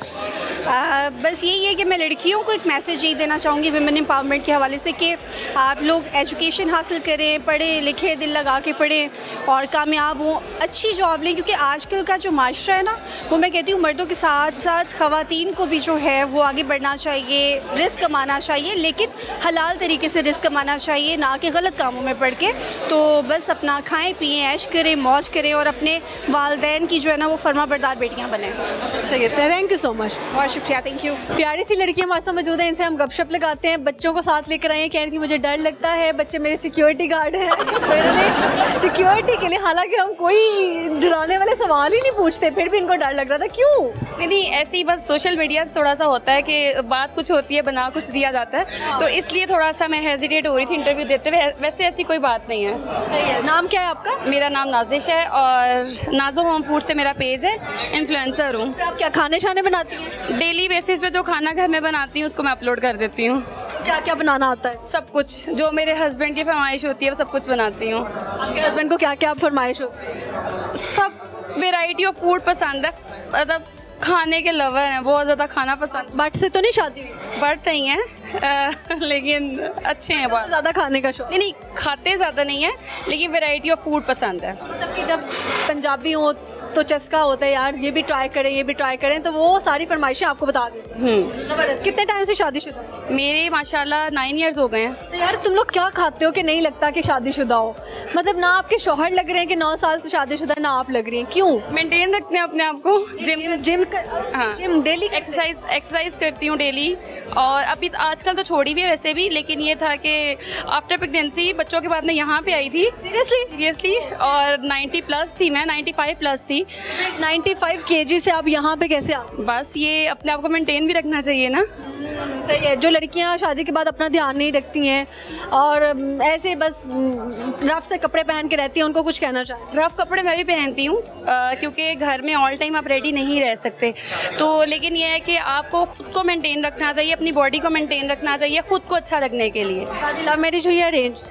बस यही है कि मैं लड़कियों को एक मैसेज यही देना चाहूँगी विमेन एम्पावरमेंट के हवाले से, कि आप लोग एजुकेशन हासिल करें, पढ़ें लिखें, दिल लगा के पढ़ें और कामयाब हों, अच्छी जॉब लें, क्योंकि आजकल का जो माशरा है ना, वो मैं कहती हूँ मर्दों के साथ साथ ख़वातीन को भी जो है वो आगे बढ़ना चाहिए, रिस्क कमाना चाहिए, लेकिन हलाल तरीके से रिस्क कमाना चाहिए, ना कि गलत कामों में पढ़ के। तो बस अपना खाएँ पिएँ, ऐश करें, मौज करें और अपने वालिदैन की जो है ना वो फर्मा बरदार बेटियाँ बनें। सही है, थैंक यू सो मच। बहुत शुक्रिया, थैंक यू। प्यारी सी लड़की हमारे साथ मौजूद है, इनसे हम गपशप लगाते हैं। बच्चों को साथ लेकर आए हैं, कह रही थी मुझे डर लगता है, बच्चे मेरे सिक्योरिटी गार्ड हैं। मैंने सिक्योरिटी के लिए, हालांकि हम कोई डराने वाले सवाल ही नहीं पूछते, फिर भी इनको डर लग रहा था, क्यों? नहीं, ऐसे ही बस सोशल मीडिया से थोड़ा सा होता है कि बात कुछ होती है, बना कुछ दिया जाता है, तो इसलिए थोड़ा सा मैं हेजिटेट हो रही थी इंटरव्यू देते हुए। वैसे ऐसी कोई बात नहीं है। सही है। नाम क्या है आपका? मेरा नाम नाजिश है और नाजो होम फूड से मेरा पेज है, इन्फ्लुएंसर हूँ। आप क्या खाने शाने बनाती हैं? डेली बेसिस पे जो खाना घर में बनाती हूँ उसको मैं अपलोड कर देती हूँ। क्या क्या बनाना आता है? सब कुछ जो मेरे हस्बैंड की फरमाइश होती है वो सब कुछ बनाती हूँ। आपके हस्बैंड को क्या क्या फरमाइश हो? सब वेराइटी ऑफ फूड पसंद है, मतलब खाने के लवर हैं, बहुत ज़्यादा खाना पसंद। बट से तो नहीं शादी हुई? बट नहीं है लेकिन अच्छे हैं बहुत। ज़्यादा खाने का शौक? नहीं, खाते ज़्यादा नहीं है, लेकिन वैरायटी ऑफ फूड पसंद है। मतलब कि जब पंजाबी हो तो चस्का होता है यार, ये भी ट्राई करें, ये भी ट्राई करें, तो वो सारी फरमाइशें आपको बता देते हैं। ज़बरदस्त। कितने टाइम से शादीशुदा? मेरे माशाल्लाह 9 इयर्स हो गए हैं। तो यार तुम लोग क्या खाते हो कि नहीं लगता कि शादीशुदा हो? मतलब ना आपके शौहर लग रहे हैं कि 9 साल से शादीशुदा है, ना आप लग रही हैं, क्यों? मेंटेन रखते हैं अपने आप को। जिम हाँ, जिम डेली एक्सरसाइज करती हूँ डेली। और अभी आजकल तो छोड़ी भी है वैसे भी, लेकिन ये था कि आफ्टर प्रेगनेंसी बच्चों के बाद में यहाँ पे आई थी। सीरियसली और 90 प्लस थी मैं, 95 प्लस थी। 95 kg से आप यहाँ पे कैसे आ? बस ये अपने आप को मेंटेन भी रखना चाहिए ना। सही है। जो लड़कियाँ शादी के बाद अपना ध्यान नहीं रखती हैं और ऐसे बस रफ से कपड़े पहन के रहती हैं, उनको कुछ कहना चाहिए? रफ कपड़े मैं भी पहनती हूँ क्योंकि घर में ऑल टाइम आप रेडी नहीं रह सकते, तो लेकिन ये है कि आपको खुद को मेंटेन रखना चाहिए, अपनी बॉडी को मेंटेन रखना चाहिए, खुद को अच्छा लगने के लिए। शादी लव मैरिज हुई है arrange?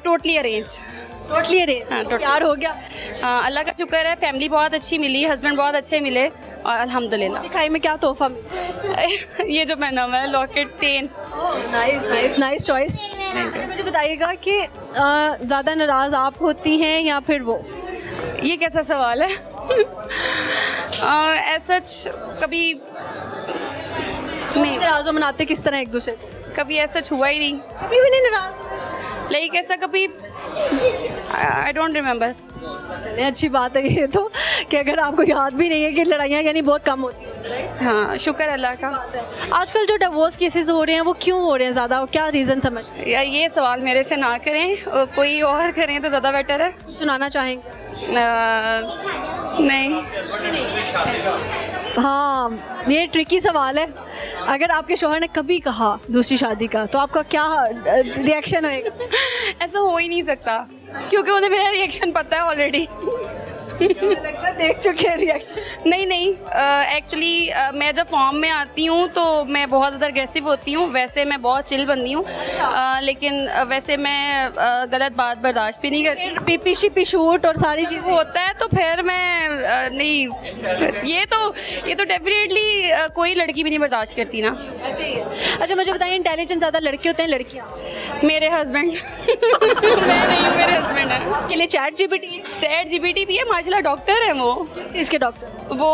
Totally arranged. Totally arrange? हाँ, totally। प्यार हो गया? अल्लाह का शुक्र है, फैमिली बहुत अच्छी मिली, हस्बैंड बहुत अच्छे मिले और अल्हम्दुलिल्लाह। दिखाई में क्या तोहफा मिला? ये जो पहना हुआ है locket chain. Nice nice nice choice. अच्छा मुझे बताइएगा कि ज़्यादा नाराज़ आप होती हैं या फिर वो? ये कैसा सवाल है? ऐसा कभी नहीं, नाराज़ हो मनाते किस तरह एक दूसरे को? कभी ऐसा हुआ ही नहीं, कभी भी नहीं नाराज़? लाइक ऐसा कभी आई डोंट रिमेम्बर। अच्छी बात है ये तो, कि अगर आपको याद भी नहीं है कि लड़ाइयाँ यानी बहुत कम होती हैं, राइट? हाँ, शुक्र अल्लाह का। आजकल जो डिवोर्स केसेस हो रहे हैं वो क्यों हो रहे हैं ज़्यादा, क्या रीज़न समझते हैं? यार ये सवाल मेरे से ना करें, कोई और करें तो ज़्यादा बेटर है। सुनाना चाहेंगे? नहीं। हाँ, ये ट्रिकी सवाल है। अगर आपके शौहर ने कभी कहा दूसरी शादी का, तो आपका क्या रिएक्शन होएगा? ऐसा हो ही नहीं सकता क्योंकि उन्हें मेरा रिएक्शन पता है ऑलरेडी। लगता है देख चुके हैं रिएक्शन। नहीं, एक्चुअली मैं जब फॉर्म में आती हूँ तो मैं बहुत ज़्यादा अग्रेसिव होती हूँ। वैसे मैं बहुत चिल बंदी हूँ, लेकिन वैसे मैं गलत बात बर्दाश्त भी नहीं करती। पीपी शिपी शूट और सारी चीज़ें होता है तो फिर मैं नहीं, ये तो डेफिनेटली कोई लड़की भी नहीं बर्दाश्त करती ना। ऐसे ही है। अच्छा मुझे बताइए, इंटेलिजेंट ज़्यादा लड़के होते हैं लड़कियाँ? मेरे हस्बैंड। मैं नहीं हूँ, मेरे हस्बैंड है। के लिए ChatGPT भी है माशाल्लाह, डॉक्टर है वो। किस चीज़ के डॉक्टर? वो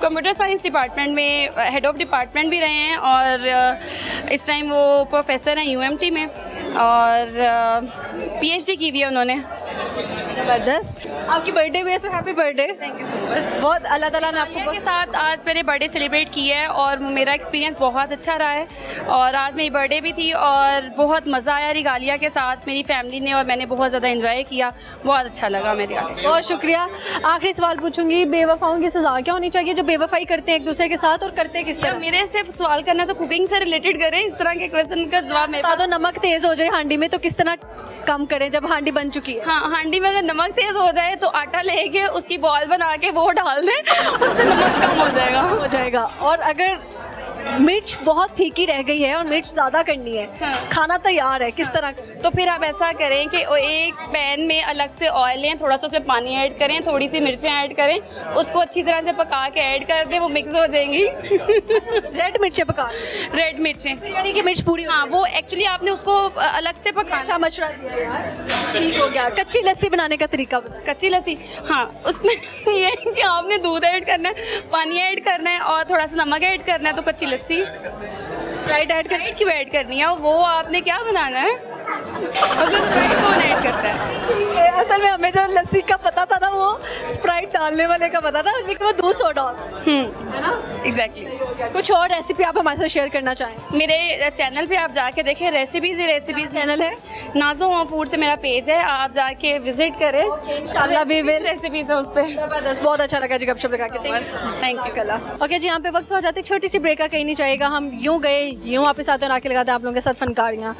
कंप्यूटर साइंस डिपार्टमेंट में हेड ऑफ डिपार्टमेंट भी रहे हैं और इस टाइम वो प्रोफेसर हैं UMT में और PhD की भी है उन्होंने। ज़बरदस्त। आपकी बर्थडे भी है, so happy birthday. Thank you so much. बहुत अल्लाह ताला ने आपको के साथ आज मैंने बर्थडे सेलिब्रेट किया है और मेरा एक्सपीरियंस बहुत अच्छा रहा है और आज मेरी बर्थडे भी थी और बहुत मज़ा आया रिगालिया के साथ, मेरी फैमिली ने और मैंने बहुत ज़्यादा एंजॉय किया, बहुत अच्छा लगा मेरे आके। बहुत शुक्रिया। आखिरी सवाल पूछूंगी, बेवफाओं की सज़ा क्या होनी चाहिए जो बेवफाई करते हैं एक दूसरे के साथ, और करते किस तरह? मेरे से सवाल करना तो कुकिंग से रिलेटेड करें, इस तरह के क्वेश्चन का जवाब मेरे बता दो। नमक तेज़ हो जाए हांडी में तो किस तरह कम करें जब हांडी बन चुकी है? हाँ, हांडी में अगर नमक तेज हो जाए तो आटा लेके उसकी बॉल बना के वो डाल दें, उससे नमक कम हो जाएगा। और अगर मिर्च बहुत फीकी रह गई है और मिर्च ज़्यादा करनी है, हाँ। खाना तैयार है, किस तरह करें? तो फिर आप ऐसा करें कि एक पैन में अलग से ऑयल लें, थोड़ा सा उसमें पानी ऐड करें, थोड़ी सी मिर्चें ऐड करें, उसको अच्छी तरह से पका के ऐड कर दें, वो मिक्स हो जाएंगी। रेड मिर्चें पका, रेड मिर्चें, यानी कि मिर्च पूरी। हाँ, वो एक्चुअली आपने उसको अलग से पकाना। अच्छा मशवरा दिया यार, ठीक हो गया। कच्ची लस्सी बनाने का तरीका बता। कच्ची लस्सी, हाँ, उसमें ये है कि आपने दूध ऐड करना है, पानी ऐड करना है और थोड़ा सा नमक ऐड करना है, तो कच्ची लस्सी। स्प्राइट ऐड करनी क्यों ऐड करनी है? वो आपने क्या बनाना है, उसमें स्प्राइट कौन ऐड करता है? है। असल में हमें जो लस्सी का पता था ना वो स्प्राइट था। डालने वाले का पता था लेकिन वो दूध सोडा होता है ना। एग्जैक्टली। कुछ और रेसिपी आप हमारे साथ शेयर करना चाहें? मेरे चैनल पे आप जाके देखें, रेसिपीज चैनल है नाजो होम फूड से मेरा पेज है, आप जाके विजिट करें। इंशाल्लाह भी विल। रेसिपीज है उस पर। जबरदस्त, बहुत अच्छा लगा जी गपशप लगा के। थैंक यू कला। ओके जी, यहाँ पे वक्त हो जाती है छोटी सी ब्रेक का, कहीं नहीं जाएगा। हम यूं गए यूं वापस आते हैं और आके लगाते हैं आप लोगों के साथ फनकारियाँ।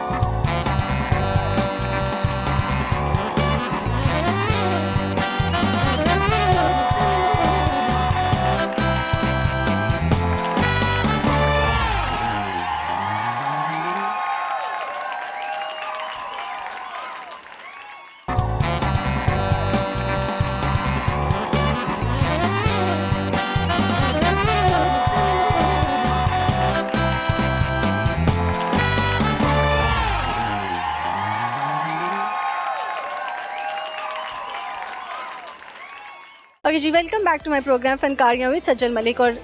ओके जी, welcome back to my program Fankariyan with Sajjan Malik. और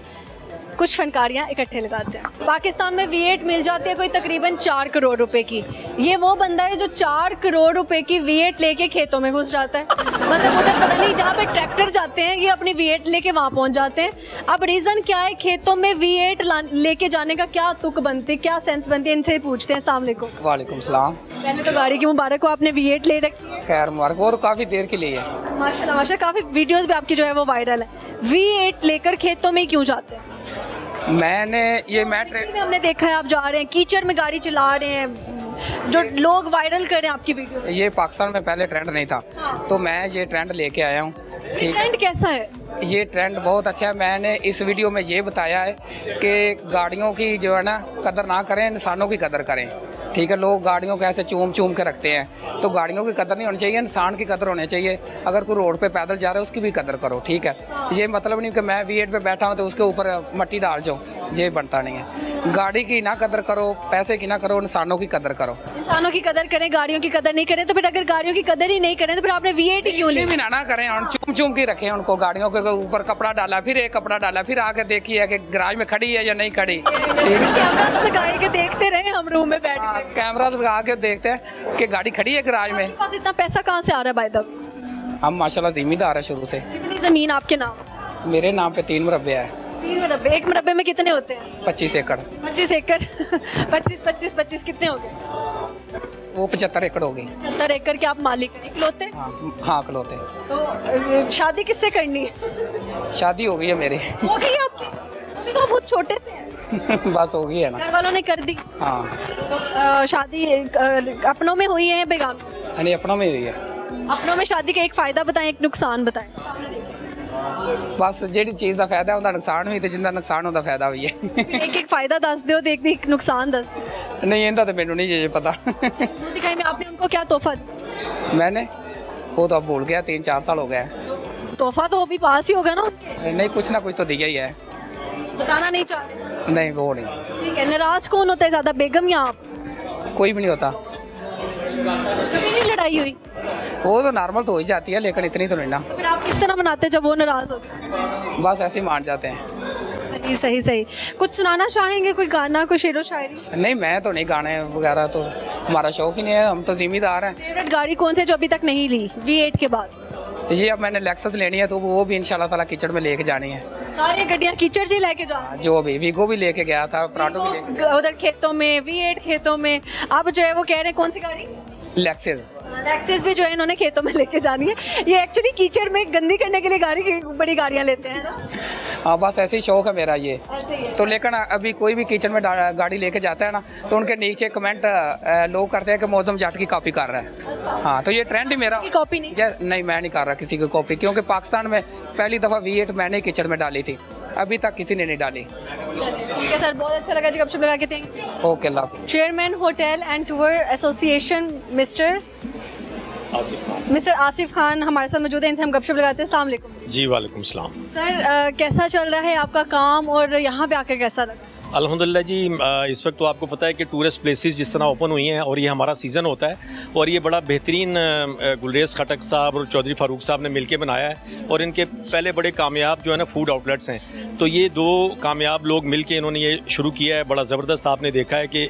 कुछ फनकारियाँ इकट्ठे लगाते हैं। पाकिस्तान में V8 मिल जाती है कोई तकरीबन 4 करोड़ रुपए की। ये वो बंदा है जो 4 करोड़ रुपए की V8 लेके खेतों में घुस जाता है। मतलब उधर पता नहीं जहाँ पे ट्रैक्टर जाते हैं ये अपनी V8 लेके वहाँ पहुँच जाते हैं। अब रीज़न क्या है, खेतों में V8 लेके जाने का क्या तुक बनती है, क्या सेंस बनती है, इनसे पूछते हैं। अस्सलाम वालेकुम। वालेकुम सलाम। पहले तो गाड़ी की मुबारक हो, आपने V8 ले रखी है। खैर मुबारक, वो तो काफ़ी देर के लिए है। माशाल्लाह माशाल्लाह, काफ़ी वीडियोस भी आपकी जो है वो वायरल है। V8 लेकर खेतों में क्यों जाते हैं? मैं हमने देखा है आप जा रहे हैं, कीचड़ में गाड़ी चला रहे हैं, जो लोग वायरल कर रहे हैं आपकी वीडियो। ये पाकिस्तान में पहले ट्रेंड नहीं था, तो मैं ये ट्रेंड लेके आया हूँ। ठीक, ट्रेंड कैसा है? ये ट्रेंड बहुत अच्छा है। मैंने इस वीडियो में ये बताया है कि गाड़ियों की जो है ना कदर ना करें, इंसानों की कदर करें। ठीक है, लोग गाड़ियों को ऐसे चूम चूम के रखते हैं, तो गाड़ियों की कदर नहीं होनी चाहिए, इंसान की कदर होनी चाहिए। अगर कोई रोड पे पैदल जा रहा है उसकी भी कदर करो। ठीक है, ये मतलब नहीं कि मैं V8 पे बैठा हूँ तो उसके ऊपर मट्टी डाल जाओ, ये बनता नहीं है। गाड़ी की ना कदर करो, पैसे की ना करो, इंसानों की कदर करो। इंसानों की कदर करें, गाड़ियों की कदर नहीं करें, तो फिर अगर गाड़ियों की कदर ही नहीं करें तो फिर आपने V8 ही क्यों ये ली? भी ना करें, और चूम चूम के रखें उनको। गाड़ियों के ऊपर कपड़ा डाला, फिर एक कपड़ा डाला, फिर आके देखिए कि गैराज में खड़ी है या नहीं खड़ी। कैमरा लगाए के देखते रहे हम रूम में बैठ के। कैमरा लगा के देखते हैं कि गाड़ी खड़ी है गैराज में। आपके पास इतना पैसा कहाँ से आ रहा है भाई साहब? हम माशाल्लाह जिम्मेदार है शुरू से। कितनी जमीन आपके नाम? मेरे नाम पे 3 मुरब्बे है। 3 मुरब्बे, एक मुरब्बे में कितने होते हैं? 25 एकड़। 25 एकड़ 25 कितने हो गए? वो 75 एकड़ हो गई। 70 एकड़ के आप मालिक हैं, इकलौते? हाँ इकलौते। तो शादी किससे करनी है? शादी हो गई है मेरी। हो गई आपकी? अभी तो आप बहुत छोटे थे। बस हो गई है ना। घर वालों ने कर दी? हाँ। तो शादी अपनों में हुई है या बेगाम? नहीं, अपनों में हुई है। अपनों में शादी का एक फायदा बताएं, एक नुकसान बताएं। बस ਜਿਹੜੀ ਚੀਜ਼ ਦਾ ਫਾਇਦਾ ਉਹਦਾ ਨੁਕਸਾਨ ਵੀ ਤੇ ਜਿੰਦਾ ਨੁਕਸਾਨ ਉਹਦਾ ਫਾਇਦਾ ਵੀ ਹੈ। एक एक फायदा दस दो, एक नुकसान दस दो। नहीं ਇਹਦਾ ਤਾਂ ਮੈਨੂੰ नहीं ये पता। मुंह दिखाई में आपने उनको क्या तोहफा दिया? मैंने वो तो अब भूल गया, 3-4 साल हो गए। तोहफा तो अभी पास ही होगा ना? नहीं, कुछ ना कुछ तो दिया ही है। बताना नहीं चाहते? नहीं वो नहीं। ठीक है, नाराज कौन होता है ज्यादा, बेगम या आप? कोई भी नहीं होता। कभी नहीं लड़ाई हुई? वो तो नॉर्मल तो हो ही जाती है, लेकिन इतनी तो नहीं ना। तो फिर आप किस तरह मनाते हैं जब वो नाराज होते हैं? बस ऐसे ही मान जाते हैं। सही सही सही। कुछ सुनाना चाहेंगे, कोई गाना, कोई शेरो शायरी? नहीं, मैं तो नहीं, गाने वगैरह तो हमारा शौक ही नहीं है, हम तो जिम्मेदार हैं। फेवरेट गाड़ी कौन सी है जो अभी तक नहीं ली V8 के बाद? ये अब मैंने लेक्सस लेनी है, तो वो भी इंशाल्लाह ताला कीचड़ में लेके जानी है। सारी गड्डियाँ कीचड़ से लेके जाओ? जो भी वीगो भी लेके गया था, प्राडो भी लेके, उधर खेतों में V8 खेतों में। अब जो है वो कह रहे हैं कौन सी गाड़ी? लेक्सस। लेक्सिस भी जो है इन्होंने खेतों में लेके जानी है। ये एक्चुअली कीचड़ में गंदी करने के लिए बड़ी गाड़ियाँ लेते हैं ना। हाँ, बस ऐसे ही शौक है मेरा ये। ऐसे ही है। तो लेकिन अभी कोई भी किचन में गाड़ी लेके जाता है ना, तो उनके नीचे कमेंट लोग करते हैं कि मौसम जाट की कॉपी कर रहा है। हाँ, तो ये ट्रेंड ही मेरा। कॉपी नहीं? नहीं, मैं नहीं कर रहा किसी की कॉपी, क्योंकि पाकिस्तान में पहली दफ़ा V8 मैंने किचन में डाली थी, अभी तक किसी ने नहीं डाली। ठीक है सर, बहुत अच्छा लगा जी गपशप लगा के। Thank you. Okay, Allah. Chairman hotel and tour association mister Asif Khan हमारे साथ मौजूद है, इनसे हम गपशप लगाते हैं। अस्सलाम वालेकुम। जी वालेकुम सलाम। सर कैसा चल रहा है आपका काम और यहाँ पे आकर कैसा लगा? अल्हम्दुलिल्लाह जी, इस वक्त तो आपको पता है कि टूरिस्ट प्लेसेस जिस तरह ओपन हुई हैं और ये हमारा सीज़न होता है, और ये बड़ा बेहतरीन गुलरेज खटक साहब और चौधरी फारूक साहब ने मिलके बनाया है, और इनके पहले बड़े कामयाब जो है ना फूड आउटलेट्स हैं, तो ये 2 कामयाब लोग मिलके इन्होंने ये शुरू किया है। बड़ा ज़बरदस्त आपने देखा है कि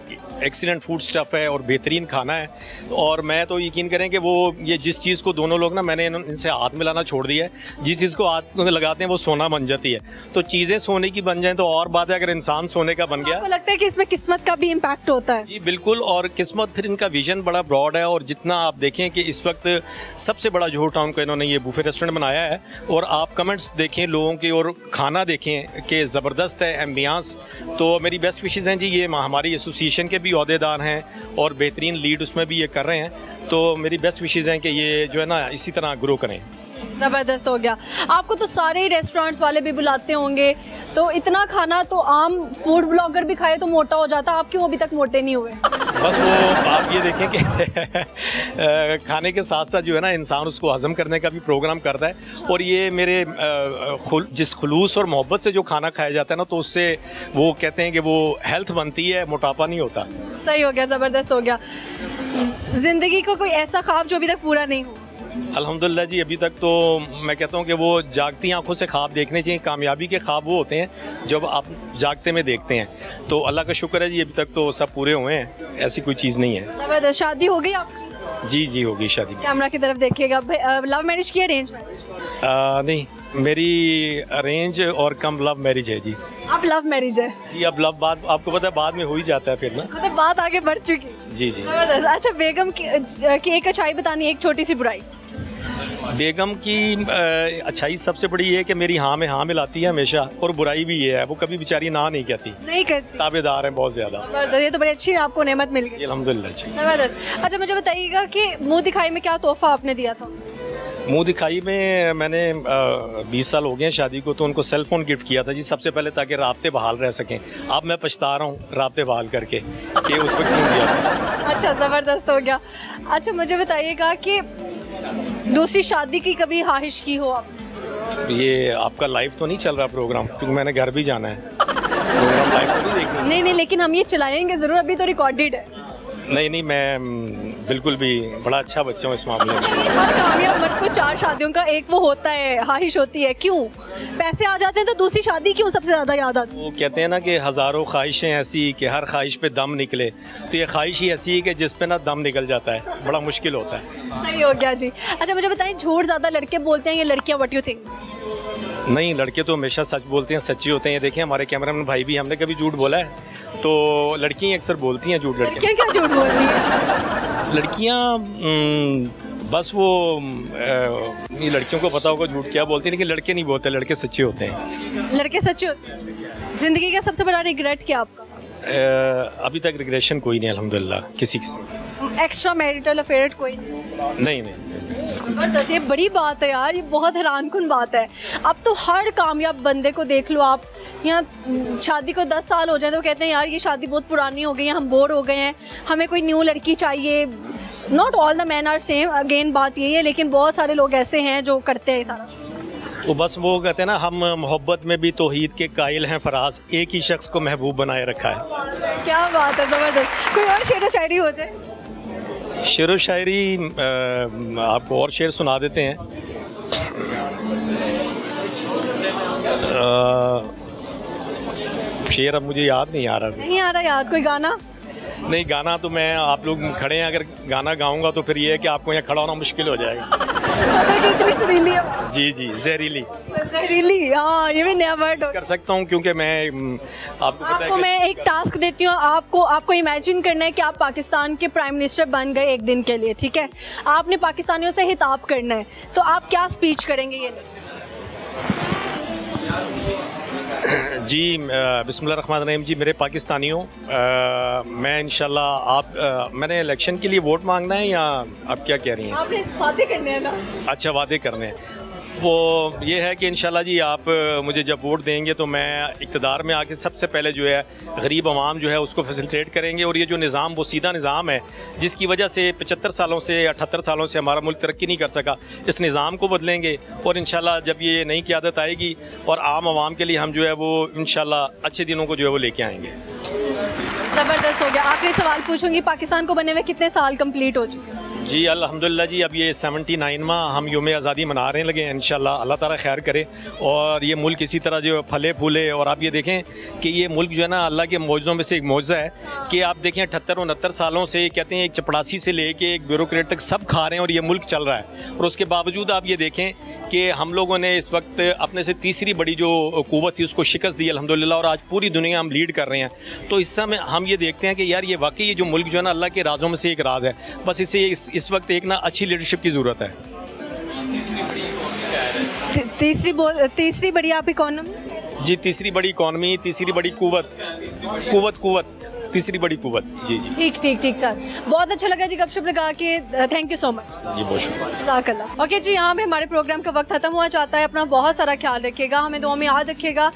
एक्सीलेंट फूड स्टफ़ है और बेहतरीन खाना है। और मैं तो यकीन करें कि वो ये जिस चीज़ को दोनों लोग ना, मैंने इनसे हाथ मिलाना छोड़ दिया है। जिस चीज़ को हाथ लगाते हैं वो सोना बन जाती है। तो चीज़ें सोने की बन जाएँ तो और बात है, अगर इंसान सोने का बन गया। आपको लगता है कि इसमें किस्मत का भी इम्पैक्ट होता है? जी बिल्कुल, और किस्मत, फिर इनका विजन बड़ा ब्रॉड है। और जितना आप देखें कि इस वक्त सबसे बड़ा जोहर टाउन का इन्होंने ये बूफे रेस्टोरेंट बनाया है, और आप कमेंट्स देखें लोगों के और खाना देखें कि ज़बरदस्त है एम्बियंस। तो मेरी बेस्ट विशेज़ हैं जी, ये हमारी एसोसिएशन के भी अहदेदार हैं और बेहतरीन लीड उसमें भी ये कर रहे हैं। तो मेरी बेस्ट विशेज़ हैं कि ये जो है ना इसी तरह ग्रो करें। ज़बरदस्त हो गया। आपको तो सारे ही रेस्टोरेंट्स वाले भी बुलाते होंगे, तो इतना खाना तो आम फूड ब्लॉगर भी खाए तो मोटा हो जाता, आप क्यों अभी तक मोटे नहीं हुए? बस वो आप ये देखें कि खाने के साथ साथ जो है ना इंसान उसको हज़म करने का भी प्रोग्राम करता है। और ये मेरे जिस खुलूस और मोहब्बत से जो खाना खाया जाता है ना, तो उससे वो कहते हैं कि वो हेल्थ बनती है, मोटापा नहीं होता। सही हो गया, ज़बरदस्त हो गया। ज़िंदगी को कोई ऐसा ख्वाब जो अभी तक पूरा नहीं हुआ? अल्हम्दुलिल्लाह जी, अभी तक तो मैं कहता हूँ कि वो जागती आंखों से ख्वाब देखने चाहिए। कामयाबी के ख्वाब वो होते हैं जब आप जागते में देखते हैं। तो अल्लाह का शुक्र है जी, अभी तक तो सब पूरे हुए हैं, ऐसी कोई चीज़ नहीं है। ज़बरदस्त। शादी हो गई आपकी? जी जी होगी शादी। कैमरा की तरफ देखिएगा। लव मैरिज की अरेंज मैरिज? नहीं, मेरी अरेंज और कम लव मैरिज है जी। आप लव मैरिज है जी, अब लव बाद आपको पता है बाद में हो ही जाता है फिर ना। मतलब बात आगे बढ़ चुकी। जी जी। ज़बरदस्त। अच्छा, बेगम की एक अच्छाई बतानी, एक छोटी सी बुराई। बेगम की अच्छाई सबसे बड़ी ये है कि मेरी हाँ में हाँ मिलाती है हमेशा, और बुराई भी ये है वो कभी बेचारी ना नहीं कहती, नहीं करती, ताबेदार है बहुत ज़्यादा। ज़बरदस्त। ये तो बड़ी अच्छी आपको नेमत मिल गई। अल्हम्दुलिल्लाह जी। ज़बरदस्त। अच्छा, मुझे बताइएगा कि मुंह दिखाई में क्या तोहफा आपने दिया था? मुंह दिखाई में मैंने 20 साल हो गए हैं शादी को, तो उनको सेल फ़ोन गिफ्ट किया था जी, सबसे पहले ताकि राब्ते बहाल रह सकें। अब मैं पछता रहा हूँ राब्ते बहाल करके कि उस वक्त क्यों दिया था। अच्छा, ज़बरदस्त हो गया। अच्छा, मुझे बताइएगा कि दूसरी शादी की कभी ख्वाहिश की हो आप? ये आपका लाइव तो नहीं चल रहा प्रोग्राम, क्योंकि मैंने घर भी जाना है, प्रोग्राम लाइव तो नहीं देखना। नहीं, लेकिन हम ये चलाएंगे ज़रूर, अभी तो रिकॉर्डेड है। नहीं, मैं बिल्कुल भी बड़ा अच्छा बच्चा हूँ इस मामले में। हर कामयाब मर्द को 4 शादियों का एक वो होता है, ख्वाहिश होती है। क्यों पैसे आ जाते हैं तो दूसरी शादी क्यों सबसे ज़्यादा याद आती है? वो कहते हैं ना कि हज़ारों ख्वाहिशें ऐसी कि हर ख्वाहिश पे दम निकले, तो ये ख्वाहिश ही ऐसी है कि जिस पे ना दम निकल जाता है, बड़ा मुश्किल होता है। सही हो गया जी। अच्छा, मुझे बताएं, झूठ ज़्यादा लड़के बोलते हैं या लड़कियाँ? What you think? नहीं, लड़के तो हमेशा सच बोलते हैं, सच्ची होते हैं। ये देखें हमारे कैमरामैन भाई भी, हमने कभी झूठ बोला है? तो लड़कियाँ अक्सर बोलती हैं झूठ। लड़कियाँ क्या झूठ बोलती हैं? लड़कियाँ बस वो ये लड़कियों को पता होगा झूठ क्या बोलती हैं, लेकिन लड़के नहीं बोलते, लड़के सच्चे होते हैं। लड़के सच्चे होते हैं। ज़िंदगी का सबसे बड़ा रिग्रेट क्या आपका? अभी तक रिग्रेशन कोई नहीं अल्हम्दुलिल्लाह, किसी एक्स्ट्रा मैरिटल अफेयर कोई नहीं? नहीं। ज़बरदस्त। ये बड़ी बात है यार, ये बहुत हैरानकुन बात है। अब तो हर कामयाब बंदे को देख लो आप, यहाँ शादी को 10 साल हो जाए तो कहते हैं यार ये शादी बहुत पुरानी हो गई है, हम बोर हो गए हैं, हमें कोई न्यू लड़की चाहिए। Not all the man are same, again बात यही है, लेकिन बहुत सारे लोग ऐसे हैं जो करते हैं सारा। वो बस वो कहते हैं ना, हम मोहब्बत में भी तौहीद के कायल हैं फराज, एक ही शख्स को महबूब बनाए रखा है। क्या बात है, ज़बरदस्त। कोई और शेर व शायरी हो जाए? शेर व शायरी आपको और शेर सुना देते हैं। शेर अब मुझे याद नहीं आ रहा। नहीं आ रहा याद? कोई गाना? नहीं, गाना तो मैं, आप लोग खड़े हैं, अगर गाना गाऊंगा तो फिर ये है कि आपको यहाँ खड़ा होना मुश्किल हो जाएगा। जी जी, जहरीली। जहरीली, हाँ, ये भी नया वर्ड कर सकता हूँ, क्योंकि मैं आपको पता है आपको मैं एक टास्क देती हूँ, आपको इमेजिन करना है कि आप पाकिस्तान के प्राइम मिनिस्टर बन गए एक दिन के लिए, ठीक है? आपने पाकिस्तानियों से हिताब करना है, तो आप क्या स्पीच करेंगे? ये जी, बिस्मिल्लाहिर्रहमानिर्रहीम जी, मेरे पाकिस्तानियों, मैं इंशाल्लाह मैंने इलेक्शन के लिए वोट मांगना है या आप क्या कह रही हैं? आपने वादे करने हैं ना? अच्छा, वादे करने हैं। वो ये है कि इंशाल्लाह जी आप मुझे जब वोट देंगे तो मैं इक़्तिदार में आके सबसे पहले जो है गरीब आवाम जो है उसको फैसिलिटेट करेंगे। और ये जो निज़ाम वो सीधा निज़ाम है जिसकी वजह से 75 सालों से 78 सालों से हमारा मुल्क तरक्की नहीं कर सका, इस निज़ाम को बदलेंगे। और इंशाल्लाह जब ये नई क़यादत आएगी और आम आवाम के लिए हम जो है वो इंशाल्लाह अच्छे दिनों को जो है वो लेके आएंगे। ज़बरदस्त हो गया। आखिरी सवाल पूछूंगी, पाकिस्तान को बने हुए कितने साल कंप्लीट हो चुके हैं? जी अल्हम्दुलिल्लाह जी, अब ये 79वां हम योम आज़ादी मना रहे लगे हैं। इंशाल्लाह अल्लाह ताला खैर करे और ये मुल्क इसी तरह जो फले फूले। और आप ये देखें कि ये मुल्क जो है ना अल्लाह के मौजज़ों में से एक मौजज़ा है कि आप देखें 78-69 सालों से कहते हैं एक चपड़ासी से लेके एक ब्यूरोक्रेट तक सब खा रहे हैं और ये मुल्क चल रहा है। और उसके बावजूद आप ये देखें कि हम लोगों ने इस वक्त अपने से तीसरी बड़ी जो क़ुव्वत थी उसको शिकस्त दी अल्हम्दुलिल्लाह, और आज पूरी दुनिया हम लीड कर रहे हैं। तो इस समय हम ये देखते हैं कि यार ये वाकई ये जो मुल्क जो है ना अल्लाह के राज़ों में से एक राज है। बस इसे इस वक्त एक ना अच्छी लीडरशिप की ज़रूरत है। तीसरी बड़ी आप इकोनॉमी? जी तीसरी बड़ी इकॉनमी, तीसरी बड़ी कुव्वत, तीसरी बड़ी कुव्वत। जी जी ठीक सर, बहुत अच्छा लगा जी गपशप लगा के। थैंक यू सो मच जी, बहुत शुक्रिया। ओके जी, यहाँ पे हमारे प्रोग्राम का वक्त खत्म हुआ चाहता है। अपना बहुत सारा ख्याल रखिएगा, हमें दुआ में याद रखिएगा।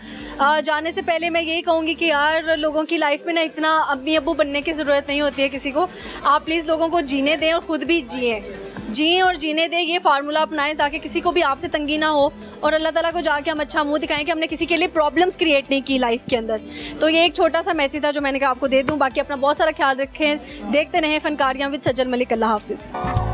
जाने से पहले मैं यही कहूँगी कि यार लोगों की लाइफ में ना इतना अम्मी अब्बू बनने की ज़रूरत नहीं होती है किसी को। आप प्लीज़ लोगों को जीने दें और ख़ुद भी जिएँ और जीने दें। ये फार्मूला अपनाएं ताकि किसी को भी आपसे तंगी ना हो और अल्लाह ताला को जाके हम अच्छा मुंह दिखाएं कि हमने किसी के लिए प्रॉब्लम्स क्रिएट नहीं की लाइफ के अंदर। तो ये एक छोटा सा मैसेज था जो मैंने कहा आपको दे दूं। बाकी अपना बहुत सारा ख्याल रखें, देखते रहें फनकारियाँ विद सज्जन मलिक। अल्लाह हाफिज़।